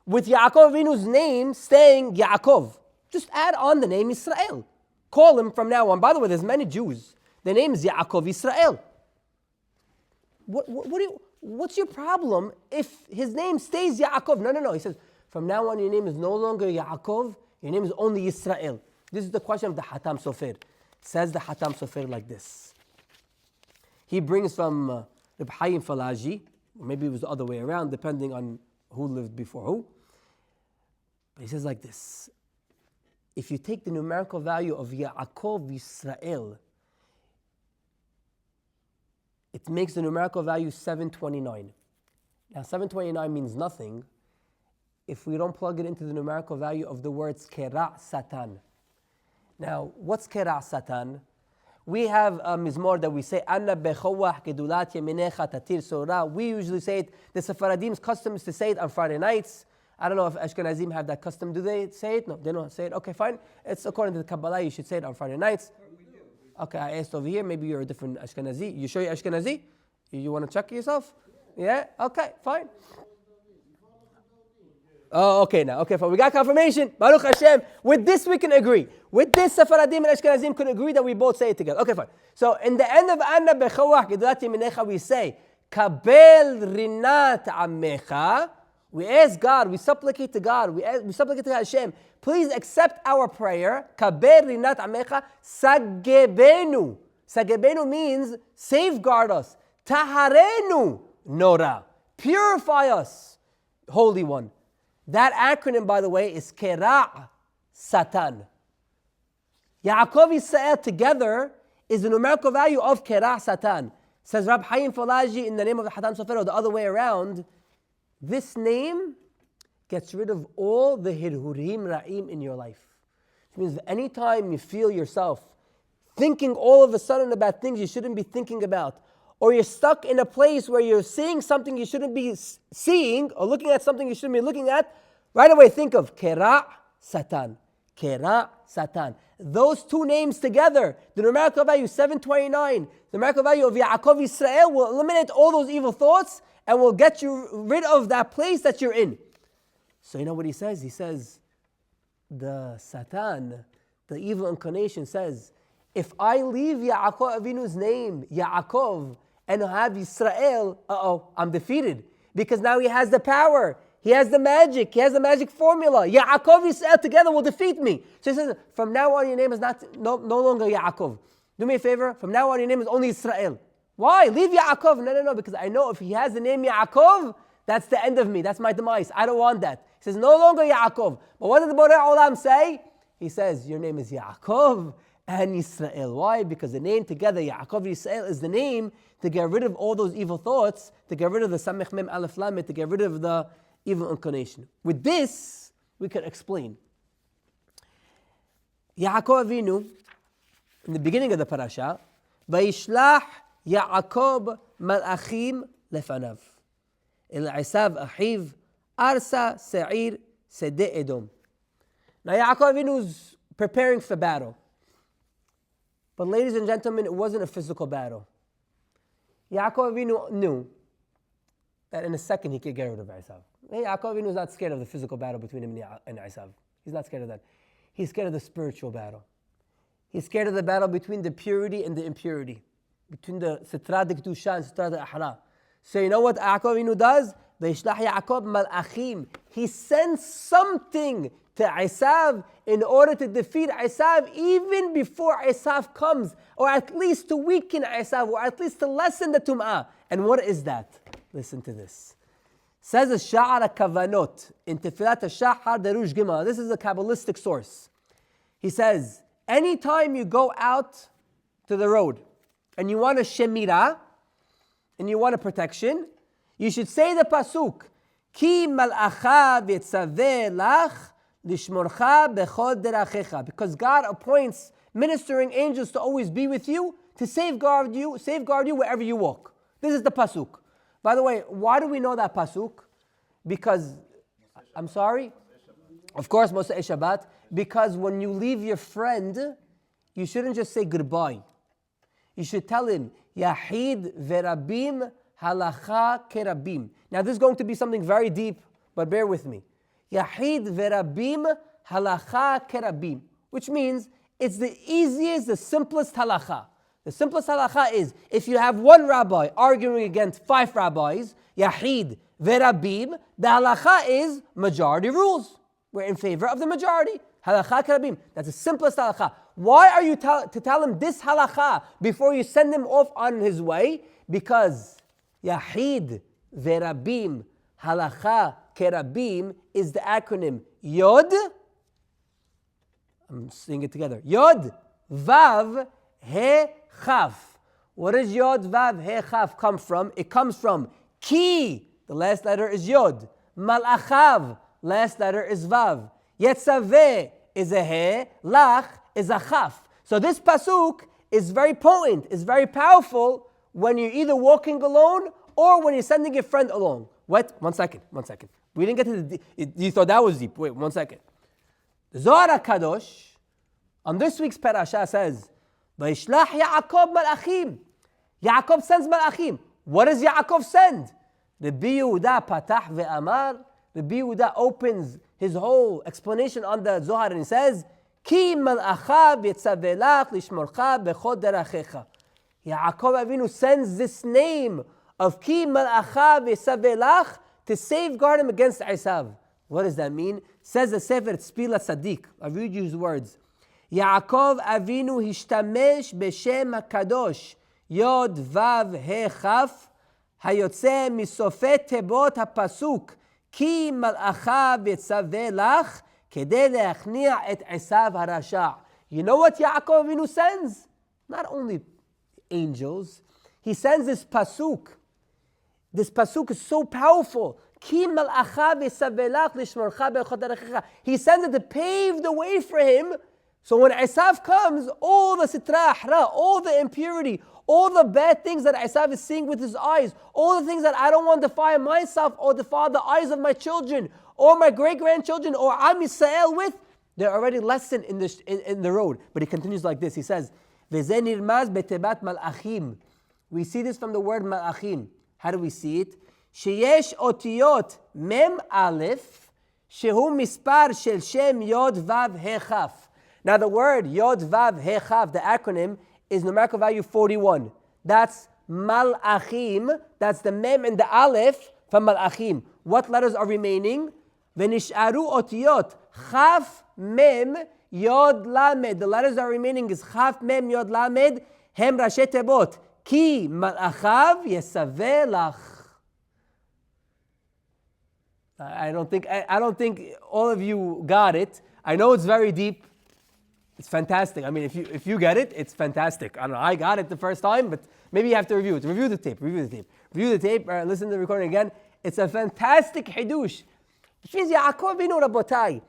S1: with Yaakov Avinu's name staying Yaakov. Just add on the name Israel. Call him from now on. By the way, there's many Jews. Their name is Yaakov Israel. What's your problem if his name stays Yaakov? No. He says, from now on your name is no longer Yaakov. Your name is only Israel. This is the question of the Hatam Sofer. Says the Hatam Sofer like this. He brings from Rabbi Chaim Falaji, or maybe it was the other way around, depending on who lived before who. But he says like this. If you take the numerical value of Yaakov Yisrael, it makes the numerical value 729. Now 729 means nothing if we don't plug it into the numerical value of the words Kera Satan. Now, what's Kera Satan? We have a mizmor that we say, Anna bechowah kedulat yeminecha tatir sorah. We usually say it, the Sepharadim's custom is to say it on Friday nights. I don't know if Ashkenazim have that custom. Do they say it? No, they don't say it. Okay, fine. It's according to the Kabbalah, you should say it on Friday nights. Okay, I asked over here, maybe you're a different Ashkenazi. You sure you're Ashkenazi? You want to check yourself? Yeah? Okay, fine. Oh, okay now. Okay, fine. We got confirmation. Baruch Hashem. With this we can agree. With this, Sephardim and Ashkenazim can agree that we both say it together. Okay, fine. So in the end of Anna Bechawach Gedulat Yeminecha, we say, Kabel Rinat Amecha. We ask God, we supplicate to God, we supplicate to Hashem, please accept our prayer. Kabel Rinat Amecha Sagebenu. Sagebenu means safeguard us. Taharenu Nora. Purify us, Holy One. That acronym, by the way, is Kera Satan. Yaakov Yisrael together is the numerical value of Kera Satan. Says Rabbi Chaim Falaji in the name of the Hatam Sofer, or the other way around, this name gets rid of all the Hirhurim Ra'im in your life. Which means that anytime you feel yourself thinking all of a sudden about things you shouldn't be thinking about, or you're stuck in a place where you're seeing something you shouldn't be seeing, or looking at something you shouldn't be looking at, right away think of Kera Satan. Kera Satan. Those two names together, the numerical value 729, the numerical value of Yaakov Yisrael will eliminate all those evil thoughts and will get you rid of that place that you're in. So you know what he says? He says, the Satan, the evil inclination says, if I leave Yaakov Avinu's name, Yaakov, and have Yisrael, I'm defeated. Because now he has the power. He has the magic. He has the magic formula. Yaakov Yisrael together will defeat me. So he says, from now on your name is no longer Yaakov. Do me a favor. From now on your name is only Israel. Why? Leave Yaakov. No. Because I know if he has the name Yaakov, that's the end of me. That's my demise. I don't want that. He says, no longer Yaakov. But what did the Borei Olam say? He says, your name is Yaakov and Yisrael. Why? Because the name together, Yaakov Yisrael, is the name to get rid of all those evil thoughts, to get rid of the Samech Mem Aleph Lamed, to get rid of the evil inclination. With this, we can explain. Yaakov Avinu, in the beginning of the parasha, Vayishlah Yaakov Malachim Lefanav. El Esav Achiv Arsa Seir Sede Edom. Now Yaakov Avinu is preparing for battle. But ladies and gentlemen, it wasn't a physical battle. Yaakov Avinu knew that in a second he could get rid of Esav. Yaakov Avinu is not scared of the physical battle between him and Esav. He's not scared of that. He's scared of the spiritual battle. He's scared of the battle between the purity and the impurity, between the Sitra de Kedusha and Sitra de Ahra. So you know what Yaakov Avinu does? Vayishlah Yaakov malachim. He sends something to Esav in order to defeat Esav even before Esav comes, or at least to weaken Esav, or at least to lessen the tum'ah. And what is that? Listen to this. Says the Sha'ar Kavanot in Tefillat Shahar Darush Gimel. This is a Kabbalistic source. He says, anytime you go out to the road and you want a shemira, and you want a protection, you should say the pasuk, Ki mal'acha v'etzaveh lach lishmorcha bechol derachecha. Because God appoints ministering angels to always be with you, to safeguard you wherever you walk. This is the pasuk. By the way, why do we know that pasuk? Because, I'm sorry? Of course, Mosai Shabbat. Because when you leave your friend, you shouldn't just say goodbye. You should tell him, Yahid verabim halacha kerabim. Now this is going to be something very deep, but bear with me. Yahid verabim halacha kerabim. Which means, it's the easiest, the simplest halacha. The simplest halacha is, if you have one rabbi arguing against 5 rabbis, Yahid verabim, the halacha is majority rules. We're in favor of the majority. Halacha kerabim. That's the simplest halacha. Why are you to tell him this halacha before you send him off on his way? Because Yahid verabim halacha kerabim is the acronym Yod. I'm saying it together. Yod Vav He Chaf. What does Yod Vav He Chaf come from? It comes from Ki. The last letter is Yod. Malachav. Last letter is Vav. Yetzaveh is a He. Lach is a Chaf. So this pasuk is very potent, is very powerful when you're either walking alone or when you're sending your friend along. What? One second. We didn't get to the deep. You thought that was deep. Wait, 1 second. The Zohar HaKadosh on this week's Perashat says, Vayishlah Yaakov malachim. Yaakov sends malachim. What does Yaakov send? Rabbi Yehuda patach ve'amar. Rabbi Yehuda opens his whole explanation on the Zohar and he says, Ki mal'acha v'etzavelach lishmorcha bechol derachecha. Yaakov Avinu sends this name of Ki mal'acha v'etzavelach to safeguard him against Esav. What does that mean? Says the Sefer Tzpila Tzaddik. I read you his words. Yaakov Avinu hishtamesh b'shem hakadosh Yod Vav He Chaf hayotze misofet tebot hapasuk Ki mal'acha v'etzavelach kedei le'achni'a et Esav harasha. You know what Yaakov Avinu sends? Not only angels, he sends this pasuk. This pasuk is so powerful. Ki mal'acha v'esavelach lishmorcha bechol derachecha. He sends it to pave the way for him. So when Esav comes, all the sitra ahra, all the impurity, all the bad things that Esav is seeing with his eyes, all the things that I don't want to defile myself or defile the eyes of my children or my great-grandchildren or Am Yisrael with, they're already lessened in the road. But he continues like this. He says, V'zeh nirmaz betebat malachim. We see this from the word malachim. How do we see it? Sheyesh otiyot mem aleph shehu mispar shel shem yod vav he chaf. Now the word Yod Vav He Chaf, the acronym, is numerical value 41. That's Malachim, that's the Mem and the Aleph from Malachim. What letters are remaining? V'nish'aru otiyot Chaf Mem Yod Lamed. The letters that are remaining is Chaf Mem Yod Lamed, Hem Rashi Tebot. Ki Malachav Yesaveh Lach. I don't think all of you got it. I know it's very deep. It's fantastic. I mean, if you get it, it's fantastic. I don't know. I got it the first time, but maybe you have to review it. Review the tape. Listen to the recording again. It's a fantastic hidush. Which means Yaakov Avinu Rabotai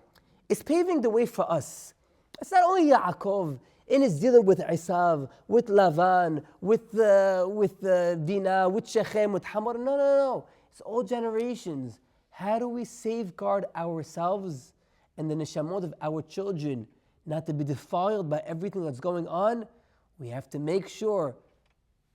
S1: is paving the way for us. It's not only Yaakov in his dealing with Esav, with Lavan, with Dinah, with Shechem, with Hamor. No. It's all generations. How do we safeguard ourselves and the neshamot of our children not to be defiled by everything that's going on? We have to make sure,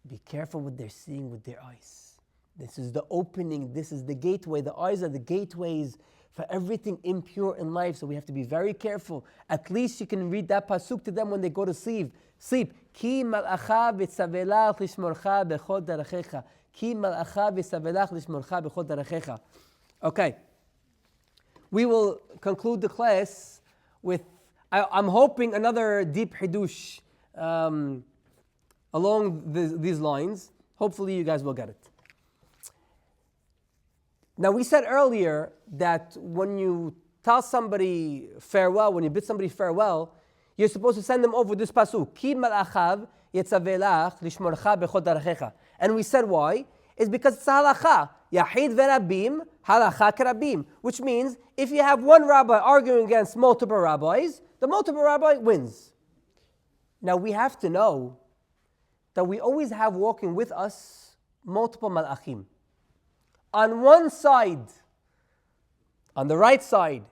S1: be careful what they're seeing with their eyes. This is the opening. This is the gateway. The eyes are the gateways for everything impure in life. So we have to be very careful. At least you can read that pasuk to them when they go to sleep. Ki mal'acha v'tzavelach lishmorcha bechol derachecha. Ki mal'acha v'tzavelach lishmorcha bechol derachecha. Okay. We will conclude the class with, I'm hoping, another deep hidush along these lines. Hopefully you guys will get it. Now we said earlier that when you tell somebody farewell, when you bid somebody farewell, you're supposed to send them over this pasuk. Ki mal'achav yetzavelach lishmorcha bechol derachecha. And we said why? It's because it's halacha. Yahid verabim, halacha kerabim. Which means if you have one rabbi arguing against multiple rabbis, the multiple rabbi wins. Now we have to know that we always have walking with us multiple malachim. On one side, on the right side,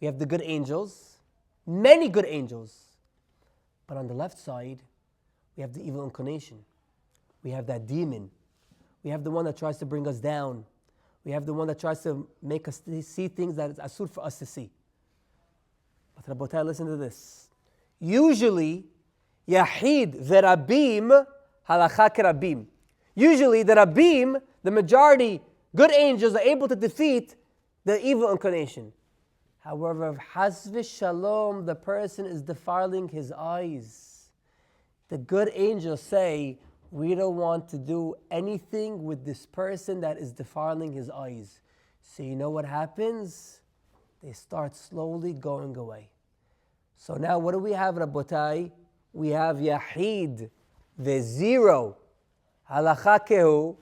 S1: we have the good angels, many good angels. But on the left side, we have the evil inclination. We have that demon. We have the one that tries to bring us down. We have the one that tries to make us see things that is asur for us to see. But Rabotai, listen to this. Usually, Yahid verabim halacha kerabim. Usually, the Rabim, the majority, good angels are able to defeat the evil inclination. However, if Haz v'Shalom, the person is defiling his eyes, the good angels say, we don't want to do anything with this person that is defiling his eyes. So you know what happens? They start slowly going away. So now what do we have, Rabotai? We have Yahid, the zero. Halacha kehu,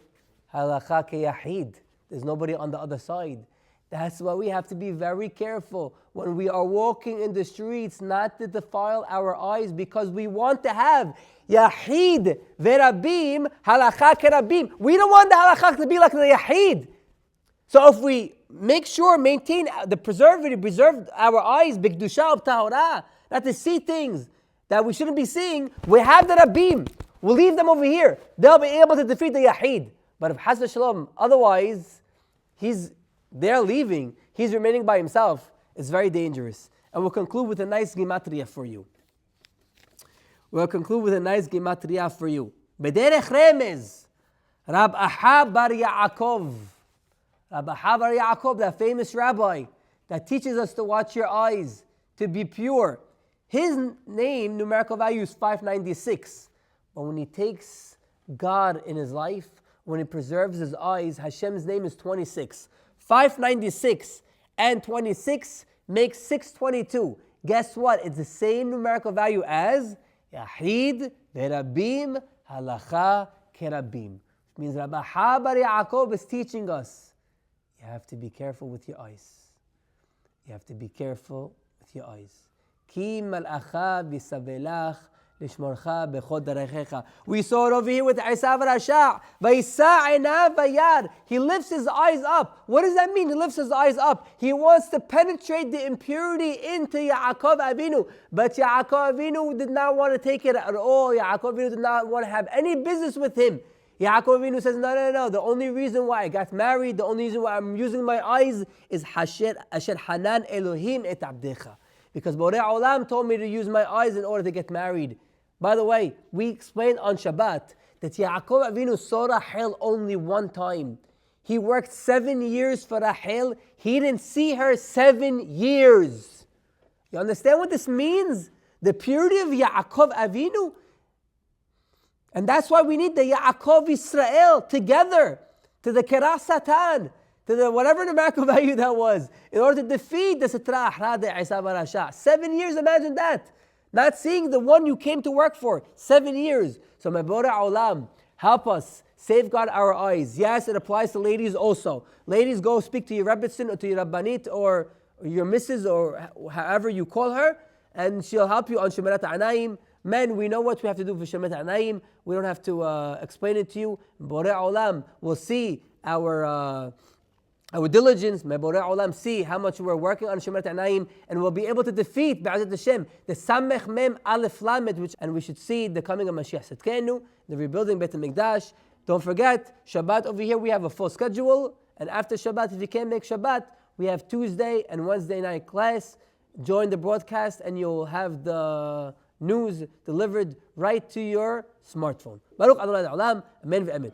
S1: halacha ke Yahid. There's nobody on the other side. That's why we have to be very careful when we are walking in the streets not to defile our eyes, because we want to have Yahid verabim halacha kerabim. We don't want the halacha to be like the Yahid. So if we make sure, maintain the preserve our eyes, b'kedusha u'b'tahorah, not to see things that we shouldn't be seeing, we have the Rabim. We'll leave them over here. They'll be able to defeat the Yahid. But if Haz v'Shalom, otherwise, they're leaving, he's remaining by himself, it's very dangerous. And we'll conclude with a nice gematria for you. B'derech remez, Rab Aha bar Yaakov. Rab Aha bar Yaakov, that famous rabbi that teaches us to watch your eyes, to be pure. His name, numerical value is 596. But when he takes God in his life, when he preserves his eyes, Hashem's name is 26. 596 and 26 makes 622. Guess what? It's the same numerical value as Yahid verabim halacha kerabim. Which means Rabbi Aha bar Yaakov is teaching us, you have to be careful with your eyes. You have to be careful with your eyes. Ki mal'acha v'savelach lishmorcha bechol derechecha. We saw it over here with Esav Rasha. Vayisa einav vayad. He lifts his eyes up. What does that mean? He lifts his eyes up. He wants to penetrate the impurity into Yaakov Avinu. But Yaakov Avinu did not want to take it at all. Yaakov Avinu did not want to have any business with him. Yaakov Avinu says, no. The only reason why I got married, the only reason why I'm using my eyes is Asher Hanan Elohim et Abdecha. Because Borei Olam told me to use my eyes in order to get married. By the way, we explained on Shabbat that Yaakov Avinu saw Rachel only one time. He worked 7 years for Rachel. He didn't see her 7 years. You understand what this means? The purity of Yaakov Avinu. And that's why we need the Yaakov Israel together to the Kerah Satan, to the whatever numerical value that was, in order to defeat the Sitra Ahra de Esav Rasha. 7 years, imagine that. Not seeing the one you came to work for. 7 years. So may Borei Olam help us safeguard our eyes. Yes, it applies to ladies also. Ladies, go speak to your Rebbetzin or to your Rabbanit or your missus or however you call her, and she'll help you on Shemirat Anayim. Men, we know what we have to do for Shemirat Anayim. We don't have to explain it to you. Borei Olam will see our diligence. May Borei Olam see how much we're working on Shemirat Anayim, and we'll be able to defeat B'ezrat Hashem the Samech Mem Aleph Lamed, and we should see the coming of Mashiach Tzidkenu, the rebuilding Beit HaMikdash, Don't forget, Shabbat over here, we have a full schedule. And after Shabbat, if you can't make Shabbat, we have Tuesday and Wednesday night class. Join the broadcast and you'll have the news delivered right to your smartphone. Baruch Adonai Olam. Amen ve'amen.